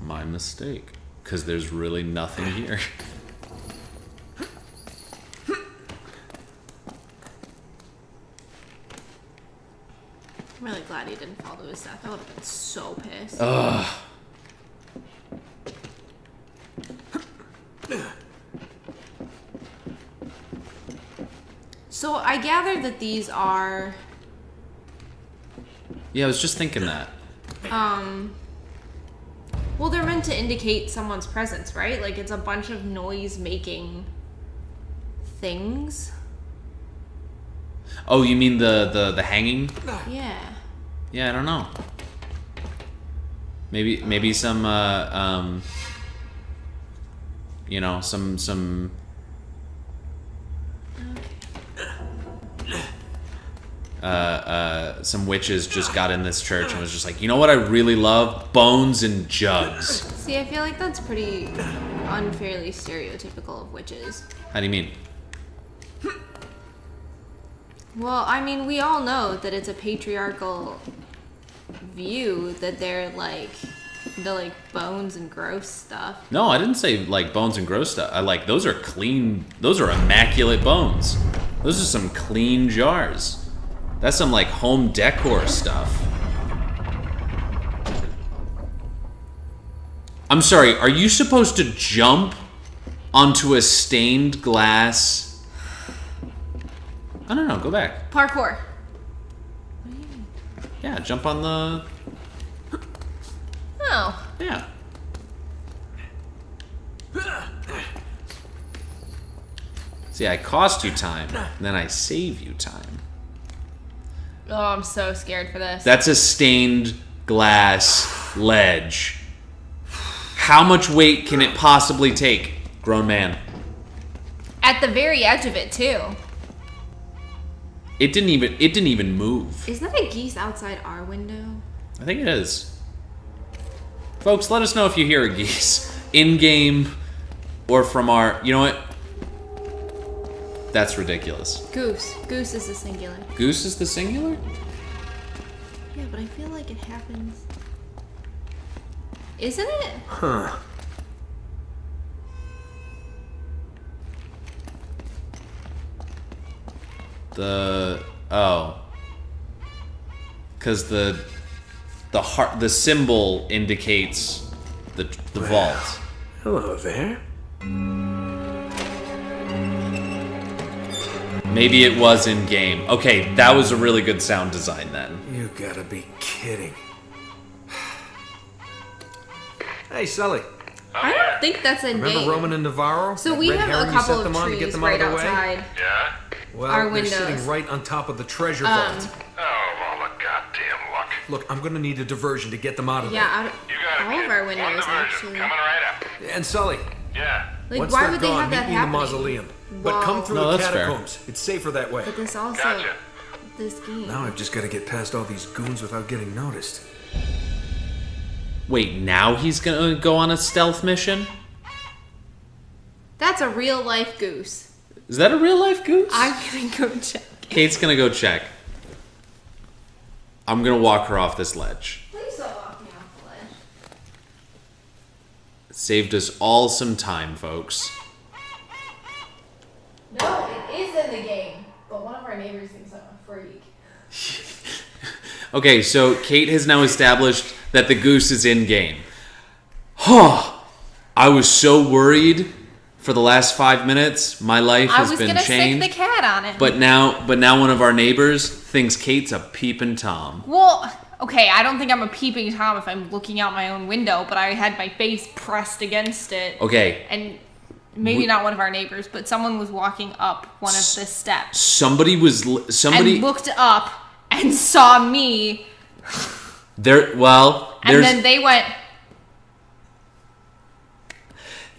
Speaker 2: My mistake. Because there's really nothing here.
Speaker 1: I'm really glad he didn't fall to his death. I would have been so pissed.
Speaker 2: Ugh.
Speaker 1: So I gather that these are
Speaker 2: Yeah, I was just thinking that.
Speaker 1: well, they're meant to indicate someone's presence, right? Like it's a bunch of noise making things.
Speaker 2: Oh, you mean the hanging?
Speaker 1: Yeah.
Speaker 2: Yeah, I don't know. Maybe some you know, some some witches just got in this church and was just like, you know what I really love? Bones and jugs.
Speaker 1: See, I feel like that's pretty unfairly stereotypical of witches.
Speaker 2: How do you mean?
Speaker 1: Well, I mean, we all know that it's a patriarchal view that they're like bones and gross stuff.
Speaker 2: No, I didn't say like bones and gross stuff. I like those are clean. Those are immaculate bones. Those are some clean jars. That's some like home decor stuff. I'm sorry, are you supposed to jump onto a stained glass? I don't know, go back.
Speaker 1: Parkour.
Speaker 2: Yeah, jump on the...
Speaker 1: Oh.
Speaker 2: Yeah. See, I cost you time, and then I save you time.
Speaker 1: Oh, I'm so scared for this.
Speaker 2: That's a stained glass ledge. How much weight can it possibly take? Grown man.
Speaker 1: At the very edge of it, too.
Speaker 2: It didn't even move.
Speaker 1: Is that a geese outside our window?
Speaker 2: I think it is. Folks, let us know if you hear a geese. In-game or from our... You know what? That's ridiculous.
Speaker 1: Goose. Goose is the singular.
Speaker 2: Goose is the singular?
Speaker 1: Yeah, but I feel like it happens... Isn't it?
Speaker 4: Huh.
Speaker 2: Because the heart, the symbol indicates the vault.
Speaker 4: Hello there.
Speaker 2: Maybe it was in game. Okay, that was a really good sound design then.
Speaker 4: You gotta be kidding. Hey, Sully.
Speaker 1: I don't think that's in
Speaker 4: Remember
Speaker 1: game.
Speaker 4: Roman and Navarro?
Speaker 1: So
Speaker 4: That
Speaker 1: we
Speaker 4: red
Speaker 1: have
Speaker 4: herring
Speaker 1: a
Speaker 4: you
Speaker 1: couple
Speaker 4: set them
Speaker 1: of
Speaker 4: on to get
Speaker 1: trees
Speaker 4: them
Speaker 1: right
Speaker 4: out of the way?
Speaker 1: outside.
Speaker 3: Yeah?
Speaker 4: Well,
Speaker 1: Our
Speaker 4: they're
Speaker 1: windows.
Speaker 4: sitting right on top of the treasure vault.
Speaker 3: Oh, all the goddamn luck.
Speaker 4: Look, I'm gonna need a diversion to get them out of
Speaker 1: Yeah, out of,
Speaker 3: You got it,
Speaker 1: all
Speaker 3: kid.
Speaker 1: of our
Speaker 3: One
Speaker 1: windows,
Speaker 3: diversion.
Speaker 1: actually.
Speaker 3: Coming right up.
Speaker 4: there. And Sully,
Speaker 3: Yeah.
Speaker 1: Like,
Speaker 4: once
Speaker 1: why
Speaker 4: they're
Speaker 1: would they
Speaker 4: gone,
Speaker 1: have that
Speaker 4: meet me in the
Speaker 1: happening?
Speaker 4: mausoleum. But
Speaker 1: Wow.
Speaker 4: come through
Speaker 2: No,
Speaker 4: the
Speaker 2: that's fair.
Speaker 4: catacombs. It's safer that way.
Speaker 1: But this also...
Speaker 3: Gotcha.
Speaker 1: This game.
Speaker 4: Now I've just gotta get past all these goons without getting noticed.
Speaker 2: Wait, now he's gonna go on a stealth mission?
Speaker 1: That's a real-life goose.
Speaker 2: Is that a real life goose?
Speaker 1: I'm gonna go check.
Speaker 2: Kate's gonna go check. I'm gonna walk her off this ledge.
Speaker 1: Please don't walk me off the ledge.
Speaker 2: Saved us all some time, folks.
Speaker 1: No, it is in the game. But one of our neighbors thinks I'm a freak.
Speaker 2: Okay, so Kate has now established that the goose is in game. Huh. I was so worried for the last 5 minutes. My life has been
Speaker 1: I was gonna
Speaker 2: changed.
Speaker 1: stick the cat on it.
Speaker 2: But now one of our neighbors thinks Kate's a peeping Tom.
Speaker 1: Well, okay, I don't think I'm a peeping Tom if I'm looking out my own window, but I had my face pressed against it.
Speaker 2: Okay.
Speaker 1: And maybe not one of our neighbors, but someone was walking up one of the steps.
Speaker 2: Somebody
Speaker 1: And looked up and saw me.
Speaker 2: there. Well,
Speaker 1: And then they went...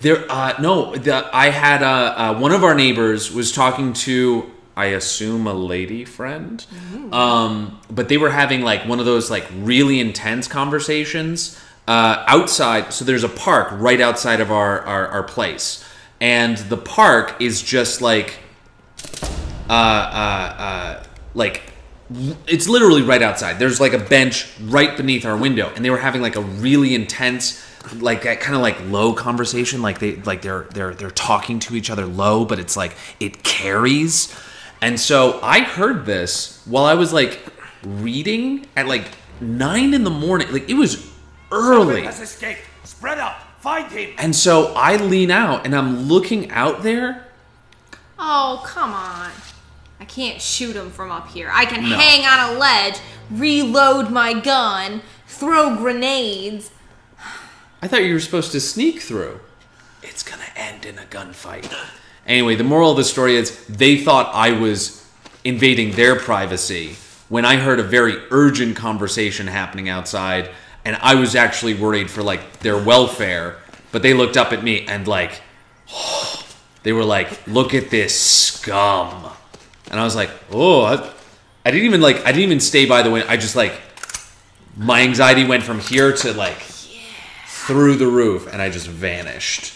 Speaker 2: I had one of our neighbors was talking to, I assume, a lady friend. But they were having like one of those like really intense conversations outside. So there's a park right outside of our place, and the park is just like it's literally right outside. There's like a bench right beneath our window, and they were having like a really intense, like that kind of like low conversation. Like they're talking to each other low, but it's like it carries. And so I heard this while I was like reading at like 9 in the morning. Like it was early.
Speaker 6: Has escaped. Spread out. Find him.
Speaker 2: And so I lean out and I'm looking out there.
Speaker 1: Oh, come on. I can't shoot him from up here. I can hang on a ledge, reload my gun, throw grenades.
Speaker 2: I thought you were supposed to sneak through. It's gonna end in a gunfight. Anyway, the moral of the story is they thought I was invading their privacy when I heard a very urgent conversation happening outside, and I was actually worried for like their welfare. But they looked up at me and like, they were like, "Look at this scum," and I was like, "Oh, I didn't even stay by the window. I just like, my anxiety went from here to like through the roof, and I just vanished."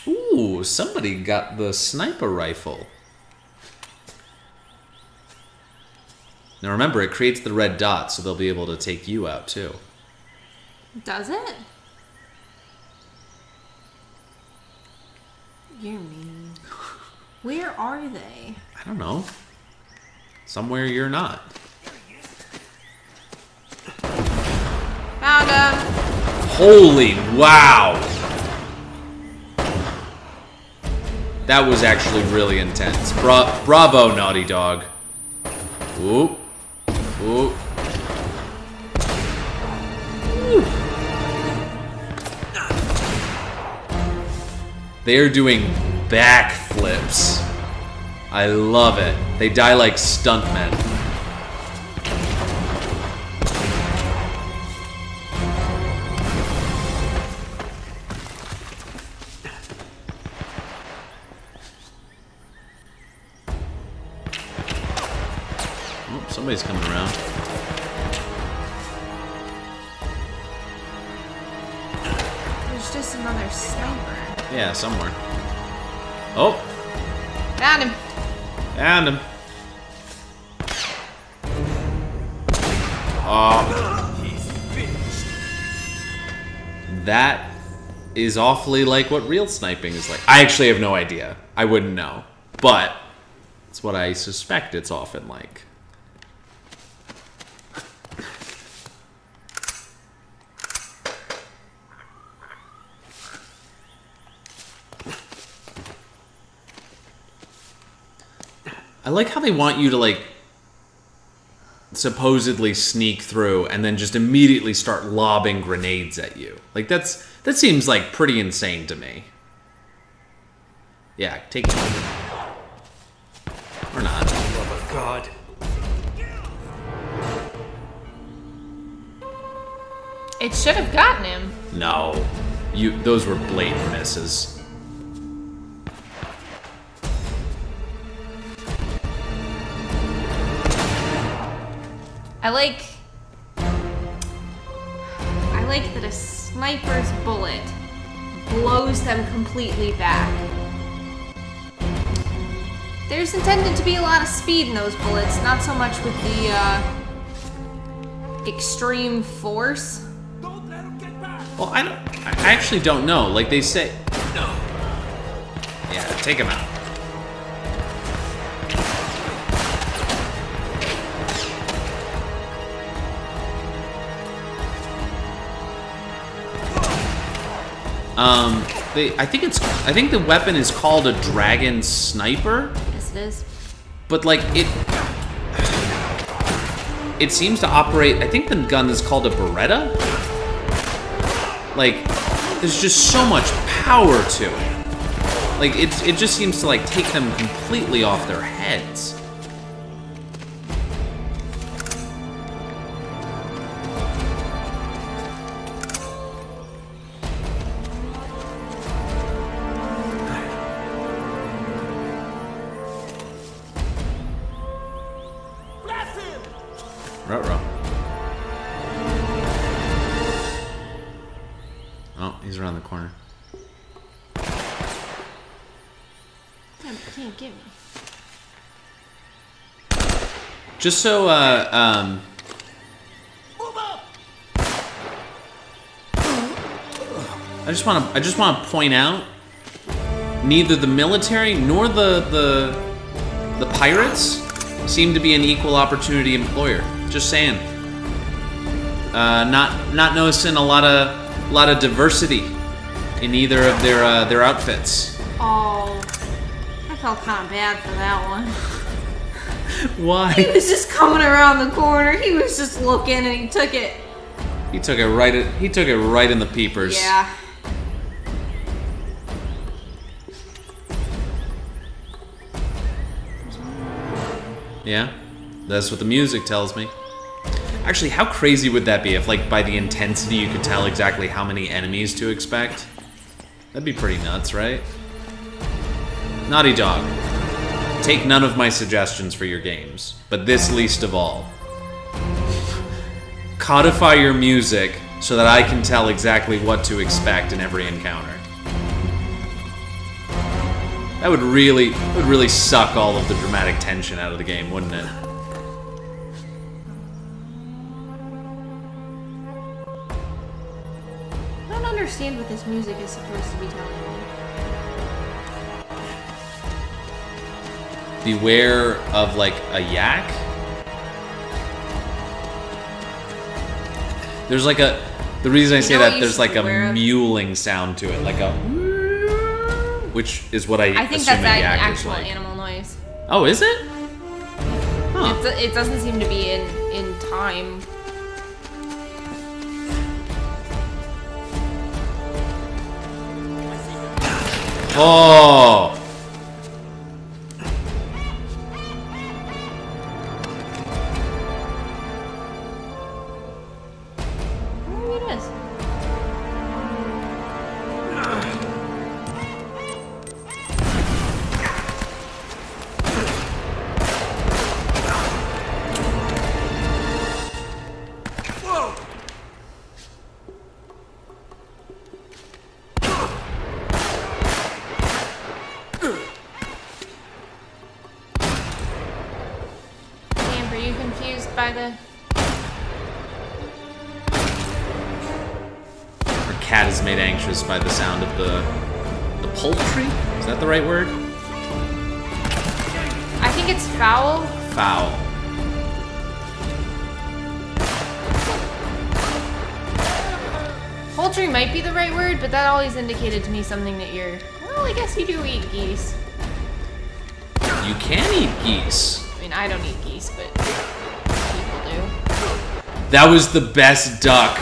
Speaker 2: Ooh, somebody got the sniper rifle. Now remember, it creates the red dot, so they'll be able to take you out too.
Speaker 1: Does it? You're mean. Where are they?
Speaker 2: I don't know. Somewhere you're not.
Speaker 1: Found him.
Speaker 2: Holy wow! That was actually really intense. Bravo, Naughty Dog. Ooh. Ooh. They're doing backflips. I love it. They die like stuntmen. Oh, somebody's coming around.
Speaker 1: There's just another sniper.
Speaker 2: Yeah, somewhere. Oh!
Speaker 1: Found him.
Speaker 2: Found him. Oh.
Speaker 6: He's finished.
Speaker 2: That is awfully like what real sniping is like. I actually have no idea. I wouldn't know. But it's what I suspect it's often like. I like how they want you to, like, supposedly sneak through and then just immediately start lobbing grenades at you. Like, that seems, like, pretty insane to me. Yeah, take it. Or not.
Speaker 6: Love of God.
Speaker 1: It should have gotten him.
Speaker 2: No. Those were blatant misses.
Speaker 1: I like that a sniper's bullet blows them completely back. There's intended to be a lot of speed in those bullets, not so much with the extreme force.
Speaker 6: Don't let him get back.
Speaker 2: Well, I actually don't know. Like, they say...
Speaker 6: No.
Speaker 2: Yeah, take him out. I think the weapon is called a dragon sniper.
Speaker 1: Yes, it is.
Speaker 2: But like it seems to operate. I think the gun is called a Beretta. Like, there's just so much power to it. Like it just seems to like take them completely off their heads. Ruh-roh. Oh, he's around the corner.
Speaker 1: Can't get me.
Speaker 2: Just so, I just want to point out, neither the military nor the pirates seem to be an equal opportunity employer. Just saying. Not noticing a lot of diversity in either of their outfits.
Speaker 1: Oh, I felt kind of bad for that one.
Speaker 2: Why?
Speaker 1: He was just coming around the corner. He was just looking, and he took it.
Speaker 2: He took it right in the peepers.
Speaker 1: Yeah.
Speaker 2: Yeah, that's what the music tells me. Actually, how crazy would that be if, like, by the intensity you could tell exactly how many enemies to expect? That'd be pretty nuts, right? Naughty Dog, take none of my suggestions for your games, but this least of all. Codify your music so that I can tell exactly what to expect in every encounter. That would really suck all of the dramatic tension out of the game, wouldn't it?
Speaker 1: what this music is supposed to be telling me.
Speaker 2: Beware of, like, a yak? There's like a... The reason I say that, there's like a mewling sound to it. Like a... Which is what I
Speaker 1: think
Speaker 2: assume
Speaker 1: that's
Speaker 2: a yak
Speaker 1: actual
Speaker 2: is like.
Speaker 1: animal noise.
Speaker 2: Oh, is it? Huh.
Speaker 1: It doesn't seem to be in time.
Speaker 2: Oh!
Speaker 1: Maybe it is. Damn, were you confused by the...
Speaker 2: Our cat is made anxious by the sound of the poultry? Is that the right word?
Speaker 1: I think it's foul.
Speaker 2: Foul.
Speaker 1: Poultry might be the right word, but that always indicated to me something that you're... Well, I guess you do eat geese.
Speaker 2: You can eat geese.
Speaker 1: I mean, I don't eat geese, but people do.
Speaker 2: That was the best duck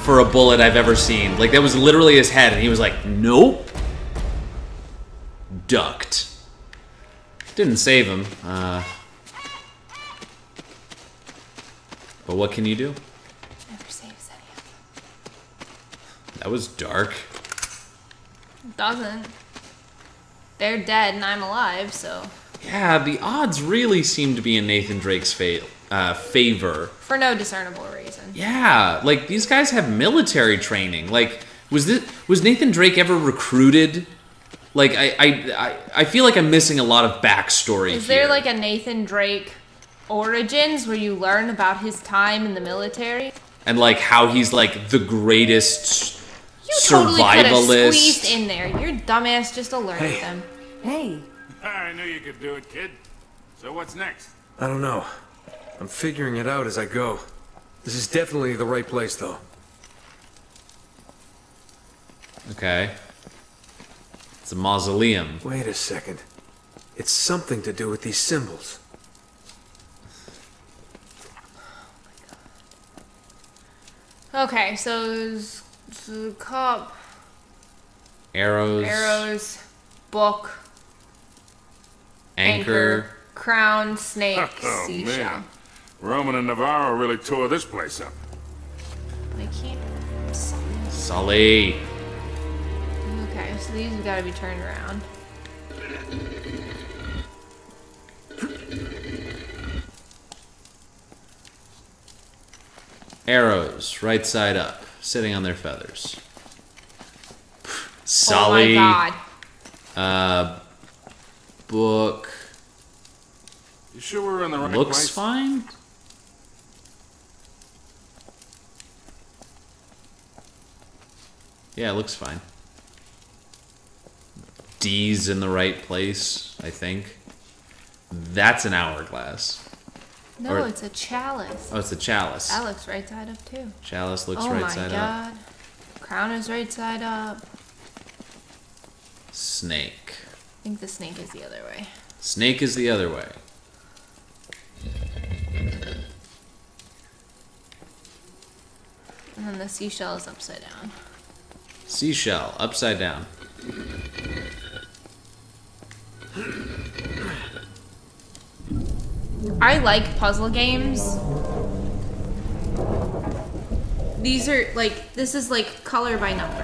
Speaker 2: for a bullet I've ever seen. Like, that was literally his head, and he was like, nope. Ducked. Didn't save him. But what can you do?
Speaker 1: Never saves any of them.
Speaker 2: That was dark.
Speaker 1: It doesn't. They're dead and I'm alive, so...
Speaker 2: Yeah, the odds really seem to be in Nathan Drake's favor.
Speaker 1: For no discernible reason.
Speaker 2: Yeah, like, these guys have military training. Like, was Nathan Drake ever recruited? Like, I feel like I'm missing a lot of backstory
Speaker 1: Is there like a Nathan Drake Origins where you learn about his time in the military?
Speaker 2: And like how he's like the greatest
Speaker 1: Totally could have
Speaker 2: survivalist.
Speaker 1: squeezed in there. Your dumbass just alerted them.
Speaker 5: Hey.
Speaker 3: I knew you could do it, kid. So what's next?
Speaker 4: I don't know. I'm figuring it out as I go. This is definitely the right place, though.
Speaker 2: Okay. It's a mausoleum.
Speaker 4: Wait a second. It's something to do with these symbols.
Speaker 1: Okay, so there's cup,
Speaker 2: Arrows.
Speaker 1: book,
Speaker 2: Anchor.
Speaker 1: crown, snake,
Speaker 3: Oh,
Speaker 1: seashell.
Speaker 3: man. Roman and Navarro really tore this place up.
Speaker 1: I can't.
Speaker 2: Sully.
Speaker 1: Okay, so these have got to be turned around.
Speaker 2: Arrows, right side up, sitting on their feathers. Sully.
Speaker 1: Oh my god.
Speaker 2: Book.
Speaker 3: You sure we're in the right
Speaker 2: Looks
Speaker 3: place?
Speaker 2: fine. Yeah, it looks fine. D's in the right place, I think. That's an hourglass.
Speaker 1: No,
Speaker 2: Or-
Speaker 1: it's a chalice.
Speaker 2: Oh, it's a chalice.
Speaker 1: That looks right side up too.
Speaker 2: Chalice looks
Speaker 1: Oh
Speaker 2: right
Speaker 1: my
Speaker 2: side
Speaker 1: god.
Speaker 2: up.
Speaker 1: Crown is right side up.
Speaker 2: Snake.
Speaker 1: I think the snake is the other way.
Speaker 2: Snake is the other way.
Speaker 1: And then the seashell is upside down.
Speaker 2: Seashell, upside down.
Speaker 1: I like puzzle games. These are like, this is like color by number.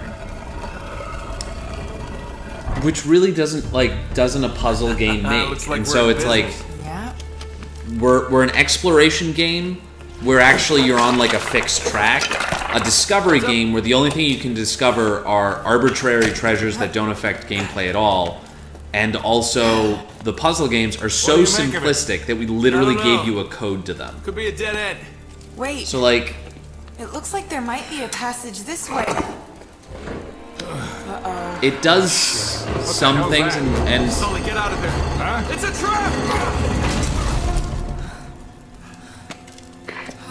Speaker 2: Which really doesn't a puzzle game make.
Speaker 4: Looks like
Speaker 2: and
Speaker 4: we're
Speaker 2: so
Speaker 4: in
Speaker 2: it's like,
Speaker 4: business.
Speaker 5: Yeah.
Speaker 2: we're an exploration game where actually you're on like a fixed track. A discovery game where the only thing you can discover are arbitrary treasures that don't affect gameplay at all. And also, the puzzle games are so
Speaker 3: What do you make of it?
Speaker 2: simplistic that we literally
Speaker 4: I don't know.
Speaker 2: gave you a code to them.
Speaker 4: Could be a dead end.
Speaker 5: Wait.
Speaker 2: So like,
Speaker 5: It looks like there might be a passage this way.
Speaker 2: it does some things and
Speaker 4: Sully, get out of there.
Speaker 3: Huh?
Speaker 4: It's a trap!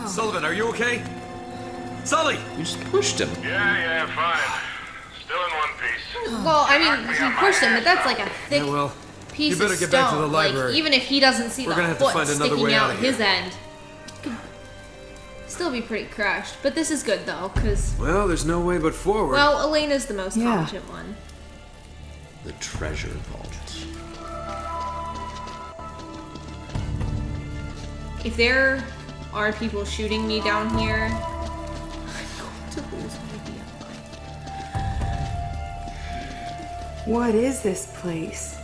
Speaker 4: Sullivan, are you okay? Sully!
Speaker 2: you just pushed him.
Speaker 3: Yeah, fine. Still in one piece.
Speaker 1: Well, I mean, he pushed him, but that's like a thick
Speaker 4: Yeah, well,
Speaker 1: piece
Speaker 4: you better
Speaker 1: of
Speaker 4: get
Speaker 1: stone.
Speaker 4: back to the library.
Speaker 1: Like, even if he doesn't see
Speaker 4: We're gonna
Speaker 1: the
Speaker 4: have to
Speaker 1: foot
Speaker 4: find another
Speaker 1: sticking
Speaker 4: way
Speaker 1: out
Speaker 4: out of
Speaker 1: his
Speaker 4: here.
Speaker 1: end, could still be pretty crushed. But this is good though, because
Speaker 4: Well, there's no way but forward.
Speaker 1: well, Elena's the most
Speaker 5: Yeah.
Speaker 1: competent one.
Speaker 2: The treasure vault.
Speaker 1: If there are people shooting me down here, I'm going to lose my damn mind.
Speaker 5: What is this place?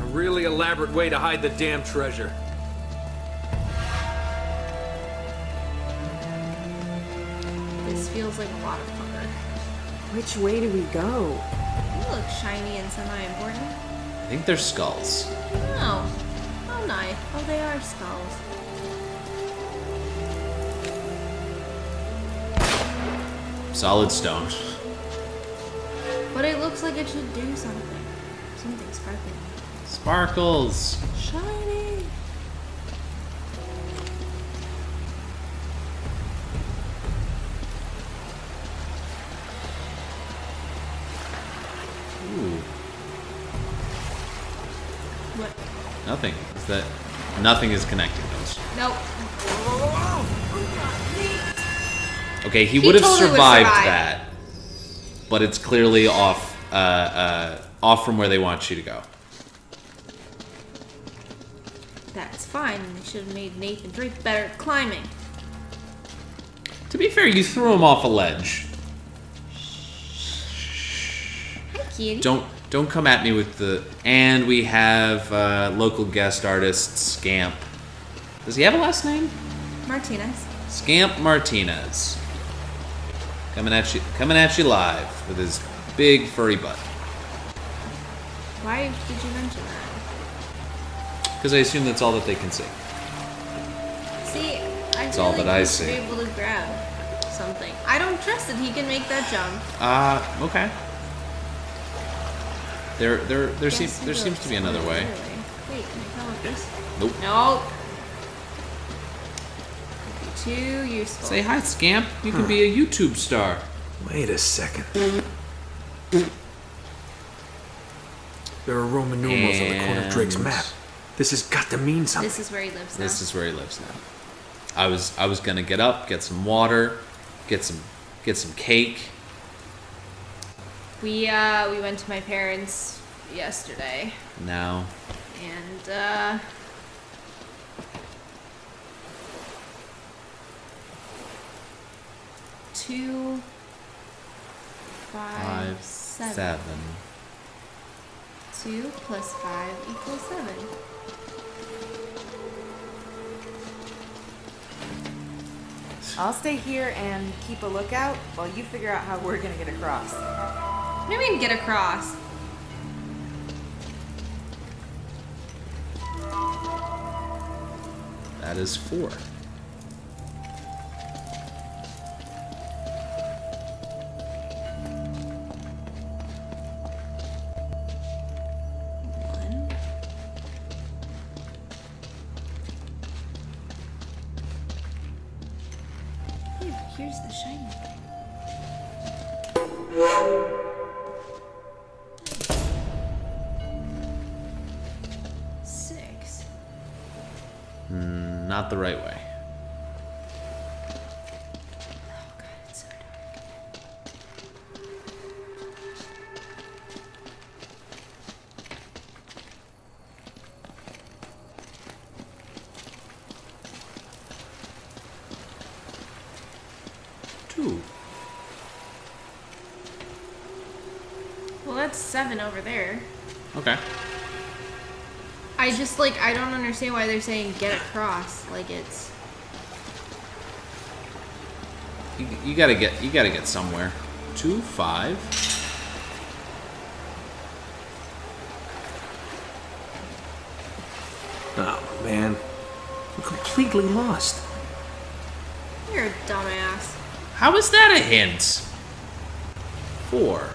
Speaker 4: A really elaborate way to hide the damn treasure.
Speaker 1: This feels like a lot of fun.
Speaker 5: Which way do we go?
Speaker 1: They look shiny and semi-important.
Speaker 2: I think they're skulls.
Speaker 1: Oh. Oh, nice. Oh, they are skulls.
Speaker 2: Solid stone.
Speaker 1: But it looks like it should do something. Something sparkling.
Speaker 2: Sparkles.
Speaker 1: Shiny!
Speaker 2: Ooh.
Speaker 1: What?
Speaker 2: Nothing. Is that nothing is connecting those?
Speaker 1: Nope.
Speaker 2: Okay, he
Speaker 1: He
Speaker 2: would have
Speaker 1: totally would
Speaker 2: survived
Speaker 1: survive.
Speaker 2: that, but it's clearly off from where they want you to go.
Speaker 1: That's fine. They should have made Nathan Drake better at climbing.
Speaker 2: To be fair, you threw him off a ledge.
Speaker 1: Hi, kitty.
Speaker 2: Don't come at me with the. And we have local guest artist Scamp. Does he have a last name?
Speaker 1: Martinez.
Speaker 2: Scamp Martinez. Coming at you live with his big furry butt.
Speaker 1: Why did you mention that?
Speaker 2: Because I assume that's all that they can see.
Speaker 1: See, I
Speaker 2: That's
Speaker 1: feel
Speaker 2: all
Speaker 1: like
Speaker 2: that I
Speaker 1: he
Speaker 2: see.
Speaker 1: should be able to grab something. I don't trust that he can make that jump.
Speaker 2: Okay. There
Speaker 1: Guess
Speaker 2: seems
Speaker 1: we go
Speaker 2: to be another way.
Speaker 1: Wait, can I come with this?
Speaker 2: Nope.
Speaker 1: No. Too useful.
Speaker 2: Say hi, Scamp. You can be a YouTube star.
Speaker 4: Wait a second. There are Roman numerals on the corner of Drake's
Speaker 2: And-
Speaker 4: map. This has got to mean something.
Speaker 1: This is where he lives now.
Speaker 2: This is where he lives now. I was gonna get up, get some water, get some cake.
Speaker 1: We went to my parents yesterday,
Speaker 2: Now
Speaker 1: and 2, 5, 7. 2 plus 5 equals 7.
Speaker 5: I'll stay here and keep a lookout while you figure out how we're gonna get across.
Speaker 1: What do you mean get across?
Speaker 2: that is 4.
Speaker 1: One. Hey, here's the shiny thing. Six.
Speaker 2: Not the right way.
Speaker 1: Oh god, it's so dark.
Speaker 2: 2.
Speaker 1: Well, that's 7 over there.
Speaker 2: Okay.
Speaker 1: I just I don't understand why they're saying get across. Like it's.
Speaker 2: You gotta get somewhere. 2, 5.
Speaker 4: Oh, man. I'm completely lost.
Speaker 1: You're a dumbass.
Speaker 2: How is that a hint? 4.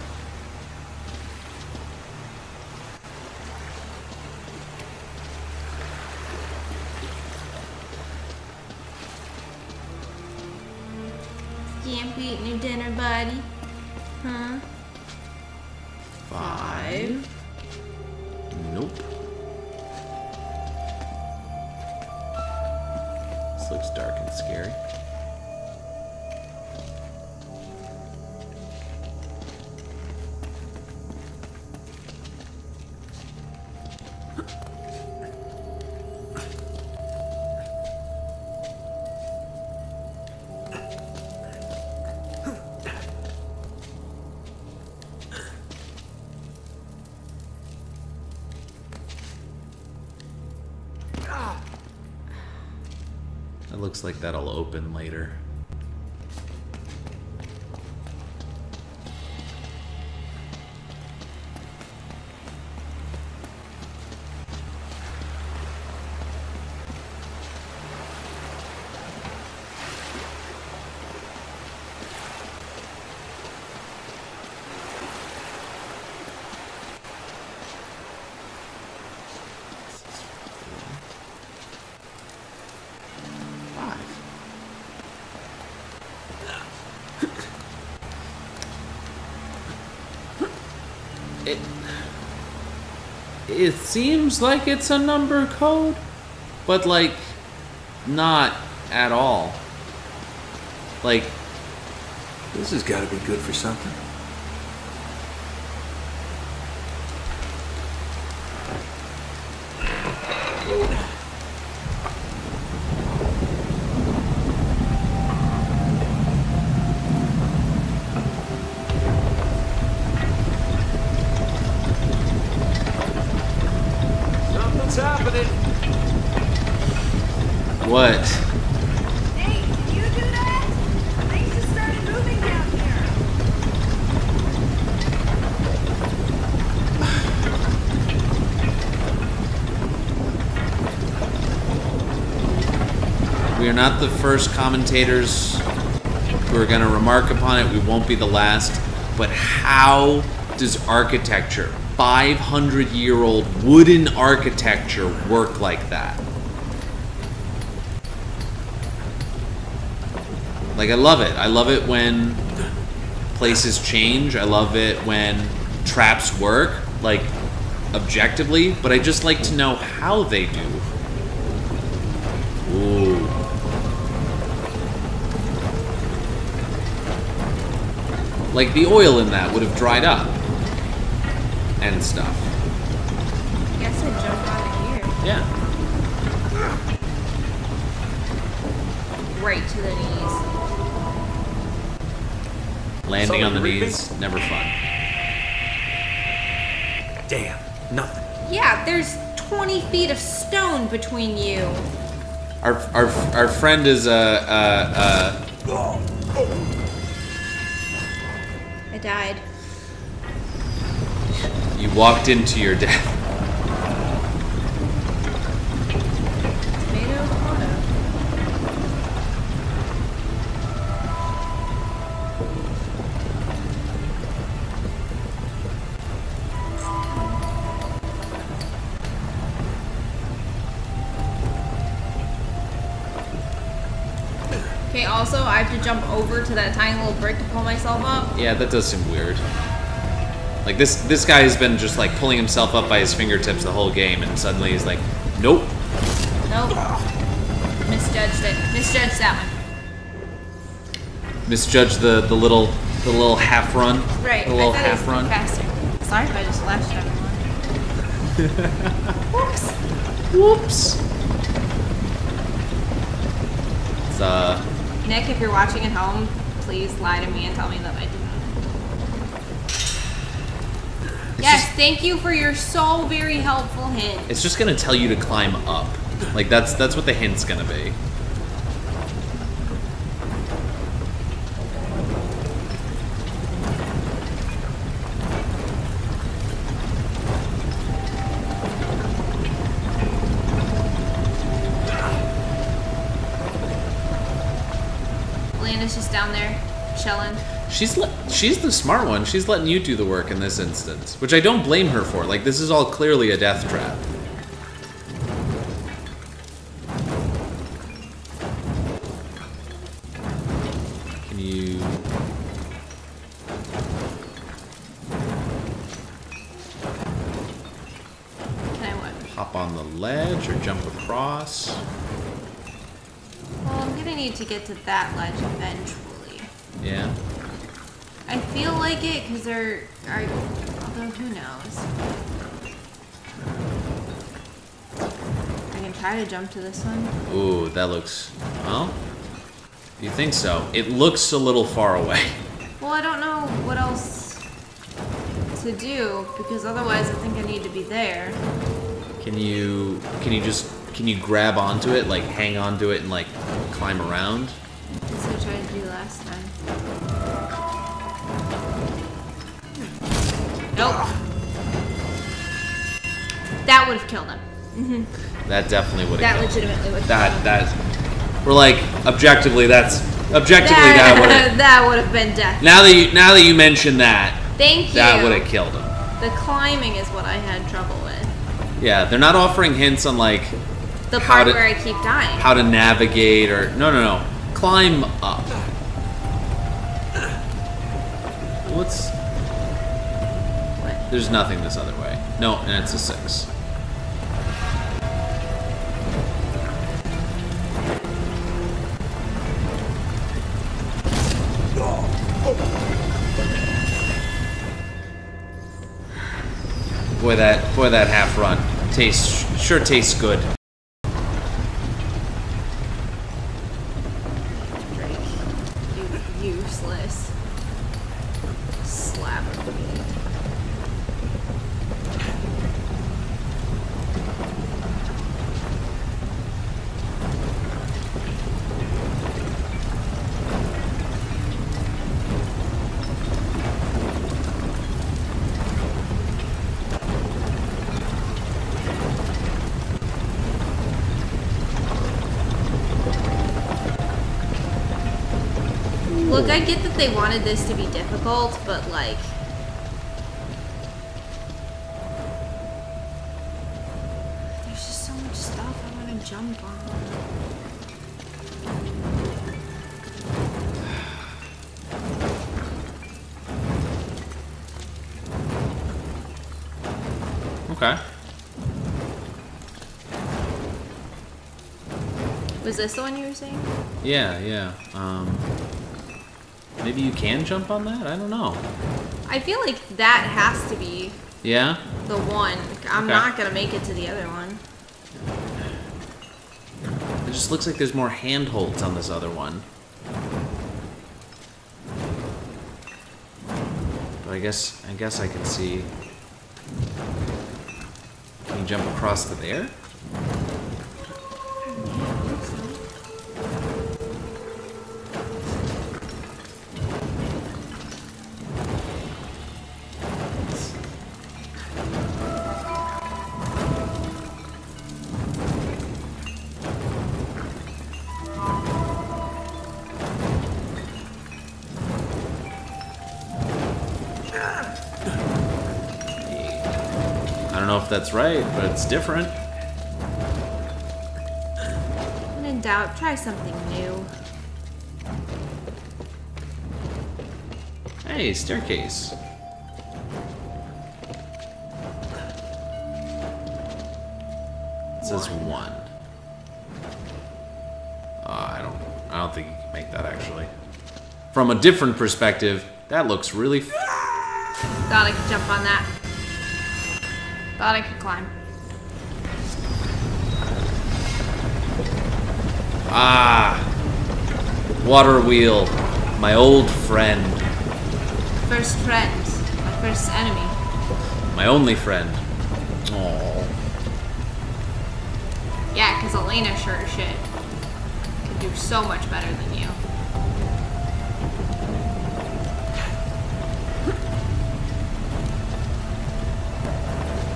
Speaker 1: hope you eating your dinner, buddy. Huh? 5.
Speaker 2: Nope. This looks dark and scary. It looks like that'll open later. It seems like it's a number code, but like not at all. Like
Speaker 4: This has got to be good for something.
Speaker 6: Something's happening.
Speaker 2: what?
Speaker 5: Hey, did you do that? Things just started moving down here.
Speaker 2: We are not the first commentators who are going to remark upon it. We won't be the last. But how does architecture, 500-year-old wooden architecture, work like that? Like, I love it. I love it when places change. I love it when traps work, like, objectively. But I just like to know how they do. Ooh. Like, the oil in that would have dried up. And stuff.
Speaker 1: I guess I'd jump out of here.
Speaker 2: Yeah.
Speaker 1: Right to the knees.
Speaker 2: Landing on the
Speaker 6: Something
Speaker 2: knees, never fun.
Speaker 6: Damn, nothing.
Speaker 1: Yeah, there's 20 feet of stone between you.
Speaker 2: Our friend is
Speaker 1: I died.
Speaker 2: you walked into your death.
Speaker 1: Tomato, tomato. Okay, also, I have to jump over to that tiny little brick to pull myself up.
Speaker 2: Yeah, that does seem weird. Like, this guy has been just, like, pulling himself up by his fingertips the whole game, and suddenly he's like, nope.
Speaker 1: Nope. Misjudged it. Misjudged that one.
Speaker 2: Misjudged the little half run.
Speaker 1: Right.
Speaker 2: The little
Speaker 1: I thought
Speaker 2: half
Speaker 1: it was
Speaker 2: run.
Speaker 1: faster. Sorry if I just flashed everyone. Whoops.
Speaker 2: Whoops. It's,
Speaker 1: Nick, if you're watching at home, please lie to me and tell me that I didn't. Yes, thank you for your so very helpful hint.
Speaker 2: it's just gonna tell you to climb up. Like, that's what the hint's gonna be.
Speaker 1: Leanna's just down there, chilling.
Speaker 2: She's the smart one. She's letting you do the work in this instance, which I don't blame her for. Like, this is all clearly a death trap. Can you hop on the ledge or jump across.
Speaker 1: Well, I'm gonna need to get to that ledge eventually.
Speaker 2: Yeah.
Speaker 1: I feel like it because there are, although who knows. I can try to jump to this one.
Speaker 2: Ooh, that looks, well, you think so. It looks a little far away.
Speaker 1: Well, I don't know what else to do because otherwise I think I need to be there.
Speaker 2: Can you grab onto it, like hang onto it and like climb around?
Speaker 1: That's what I tried to do last time. Nope. That would have killed him.
Speaker 2: That definitely would
Speaker 1: That
Speaker 2: have.
Speaker 1: legitimately would have killed him.
Speaker 2: We're like objectively that would have.
Speaker 1: That would have been death.
Speaker 2: Now that you mention that,
Speaker 1: Thank you.
Speaker 2: that would have killed him.
Speaker 1: The climbing is what I had trouble with.
Speaker 2: Yeah, they're not offering hints on like
Speaker 1: The part where I keep dying.
Speaker 2: how to navigate or no. Climb up. What's
Speaker 1: What?
Speaker 2: There's nothing this other way. No, and it's a 6. Boy, that half run sure tastes good.
Speaker 1: Drake, you useless slap of meat. Look, I get that they wanted this to be difficult, but like... There's just so much stuff I want to jump on.
Speaker 2: Okay.
Speaker 1: Was this the one you were saying?
Speaker 2: Yeah. Maybe you can jump on that? I don't know.
Speaker 1: I feel like that has to be
Speaker 2: Yeah?
Speaker 1: the one. I'm
Speaker 2: Okay.
Speaker 1: not going to make it to the other one.
Speaker 2: It just looks like there's more handholds on this other one. But I guess I can see. Can you jump across to there? I don't know if that's right, but it's different.
Speaker 1: When in doubt, try something new.
Speaker 2: Hey, staircase. It says 1. I don't think you can make that actually. From a different perspective, that looks really.
Speaker 1: Thought I could jump on that. Thought I could climb.
Speaker 2: Water wheel, my old friend,
Speaker 1: First friend. My first enemy.
Speaker 2: my only friend. Oh.
Speaker 1: Yeah, because Elena sure as shit could do so much better than you.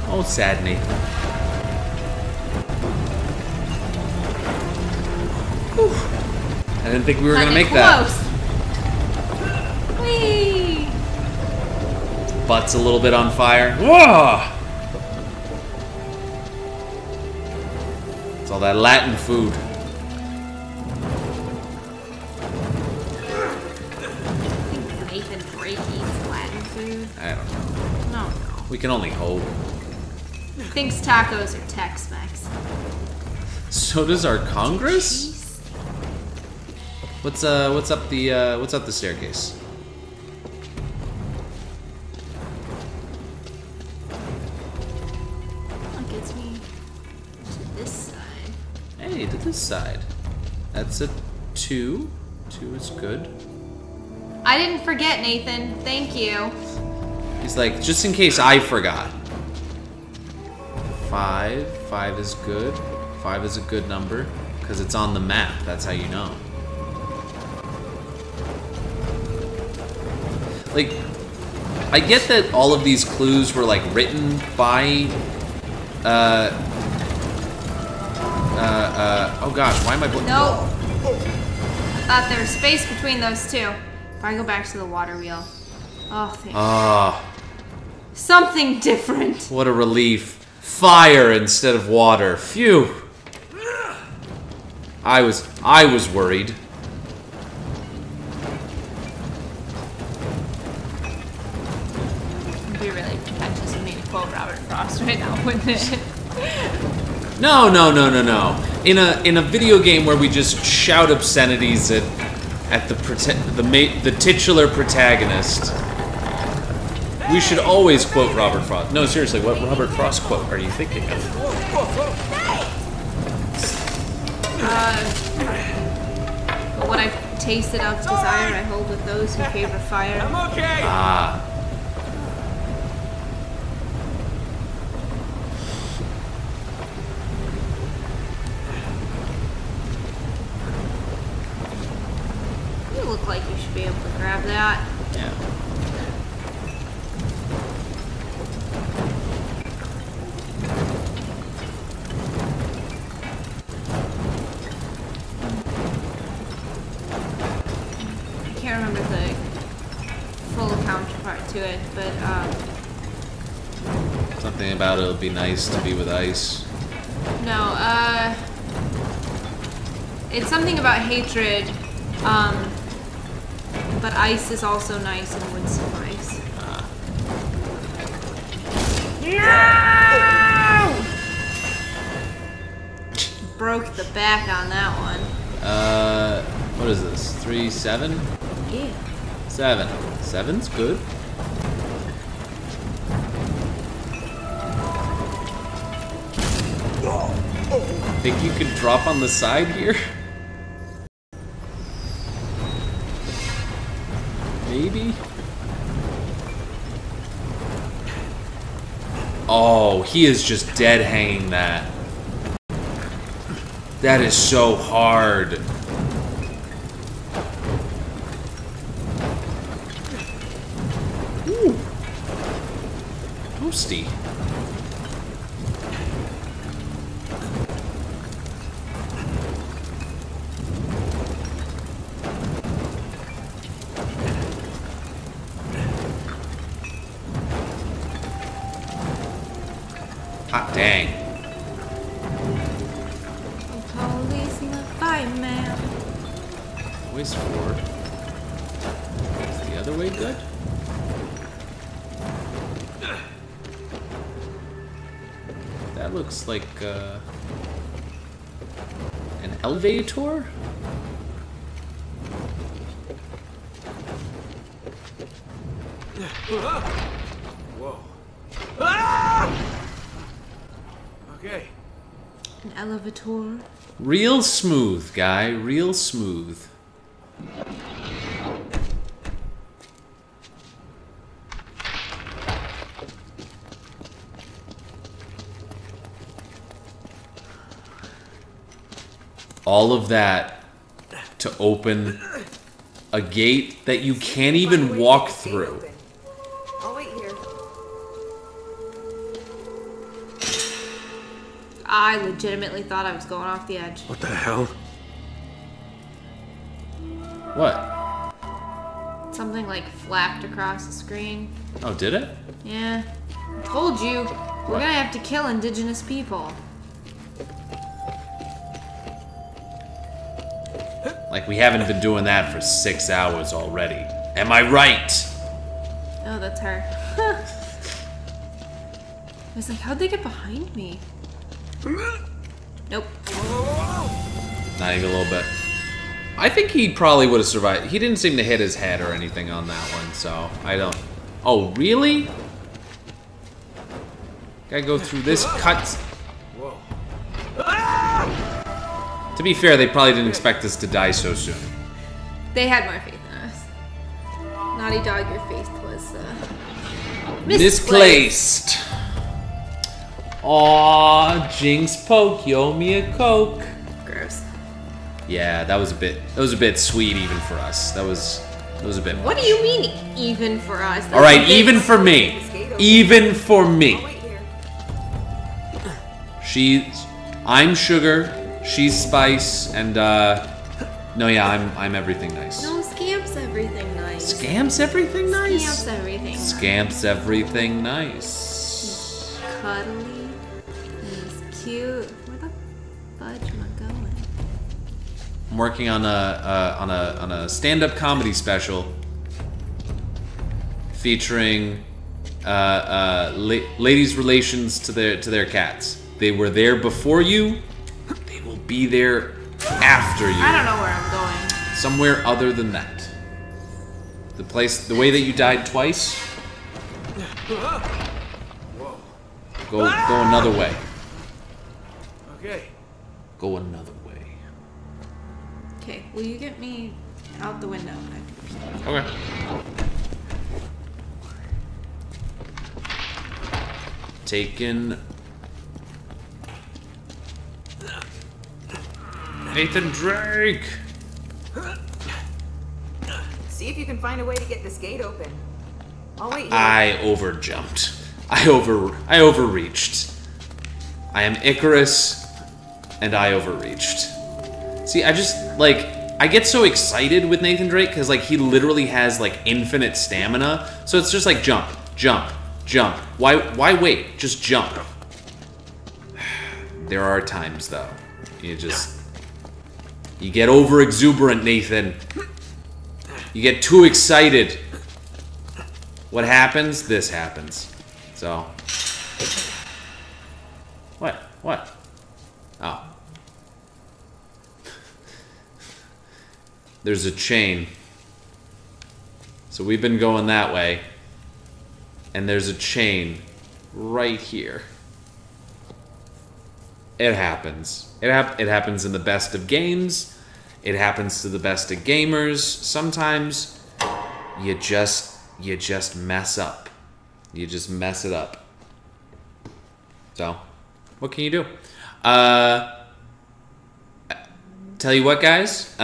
Speaker 2: Oh, sad Nathan. Whew. I didn't think we were gonna make that.
Speaker 1: Whee!
Speaker 2: Butt's a little bit on fire. Whoa! It's all that Latin food.
Speaker 1: I think Nathan Drake eats Latin food.
Speaker 2: I don't know.
Speaker 1: No.
Speaker 2: We can only hope.
Speaker 1: Thinks tacos are Tex-Mex.
Speaker 2: So does our Congress? What's up the staircase?
Speaker 1: That gets me to this side.
Speaker 2: Hey, to this side. That's a 2. 2 is good.
Speaker 1: I didn't forget, Nathan. Thank you.
Speaker 2: He's like, just in case I forgot. 5. 5 is good. 5 is a good number because it's on the map. That's how you know. Like, I get that all of these clues were like written by. Oh gosh, why am I?
Speaker 1: Nope. I thought there was space between those two. If I go back to the water wheel. Oh, thank you. Something different.
Speaker 2: What a relief. Fire instead of water. Phew. I was worried.
Speaker 1: It'd be really pretentious of me to quote Robert Frost right now, wouldn't it?
Speaker 2: No. In a video game where we just shout obscenities at the titular protagonist, we should always quote Robert Frost. No, seriously, what Robert Frost quote are you thinking of?
Speaker 1: But what I've tasted of desire, I hold with those who favor fire.
Speaker 6: I'm okay.
Speaker 1: You look like you should be able to grab that.
Speaker 2: Yeah.
Speaker 1: I can't remember the full counterpart to it, but
Speaker 2: Something about it'll be nice to be with ice.
Speaker 1: no, it's something about hatred, but ice is also nice and would suffice. Broke the back on that one.
Speaker 2: What is this? 3, 7?
Speaker 1: Yeah.
Speaker 2: 7. 7's good. Think you could drop on the side here? Maybe? Oh, he is just dead hanging that. That is so hard. Ooh. Toasty. Hot dang.
Speaker 1: Police and the fireman.
Speaker 2: Always 4. Is the other way good? That looks like an elevator?
Speaker 4: Whoa. Ah! Okay.
Speaker 1: An elevator.
Speaker 2: Real smooth, guy. Real smooth. All of that to open a gate that you can't even walk through.
Speaker 5: I'll wait here.
Speaker 1: I legitimately thought I was going off the edge.
Speaker 4: What the hell?
Speaker 2: What?
Speaker 1: Something like flapped across the screen.
Speaker 2: Oh, did it?
Speaker 1: Yeah. I told you. We're gonna have to kill indigenous people.
Speaker 2: Like we haven't been doing that for 6 hours already. Am I right?
Speaker 1: Oh, that's her. was like, how'd they get behind me? Nope.
Speaker 2: Not even a little bit. I think he probably would have survived. He didn't seem to hit his head or anything on that one, so I don't... Oh, really? Gotta go through this cut. To be fair, they probably didn't expect us to die so soon.
Speaker 1: They had more faith in us. Naughty Dog, your faith was
Speaker 2: misplaced. Aw, Jinx poke, you owe me a Coke.
Speaker 1: Gross.
Speaker 2: Yeah, that was a bit sweet even for us. That was a bit much.
Speaker 1: What do you mean, even for us?
Speaker 2: All right, even for me. Even for me. I'm sugar, she's spice, and no, yeah, I'm everything nice.
Speaker 1: No, Scamp's everything nice.
Speaker 2: Scamp's everything nice?
Speaker 1: Scamp's everything nice.
Speaker 2: Scamp's everything nice.
Speaker 1: He's cuddly. He's cute. Where the fudge am I going?
Speaker 2: I'm working on a stand-up comedy special featuring ladies' relations to their cats. They were there before you. They will be there after you.
Speaker 1: I don't know where I'm going.
Speaker 2: Somewhere other than that. The way that you died twice. Go another way.
Speaker 4: Okay.
Speaker 2: Go another way.
Speaker 1: Okay, will you get me out the window?
Speaker 2: Okay. Taken. Nathan Drake!
Speaker 5: See if you can find a way to get this gate open. I'll wait here.
Speaker 2: I overjumped. I overreached. I am Icarus, and I overreached. See, I get so excited with Nathan Drake, because, he literally has, infinite stamina. So it's just jump, jump, jump. Why wait? Just jump. There are times, though. You get over exuberant, Nathan. You get too excited. What happens? This happens. So. What? Oh. There's a chain. So we've been going that way. And there's a chain right here. It happens. It happens in the best of games. It happens to the best of gamers. Sometimes you just mess up. You just mess it up. So, what can you do? Tell you what, guys.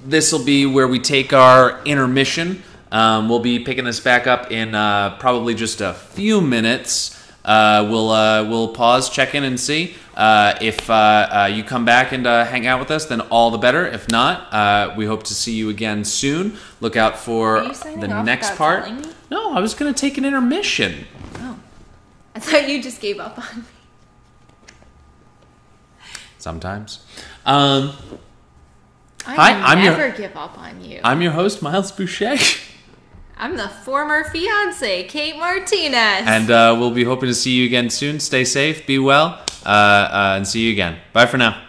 Speaker 2: This will be where we take our intermission. We'll be picking this back up in probably just a few minutes. We'll pause, check in, and see. If you come back and hang out with us, then all the better. If not, we hope to see you again soon. Look out for the next part. No, I was going to take an intermission.
Speaker 1: Oh. I thought you just gave up on me.
Speaker 2: Sometimes.
Speaker 1: I never give up on you.
Speaker 2: I'm your host, Miles Boucher.
Speaker 1: I'm the former fiance, Kate Martinez.
Speaker 2: And we'll be hoping to see you again soon. Stay safe, be well, and see you again. Bye for now.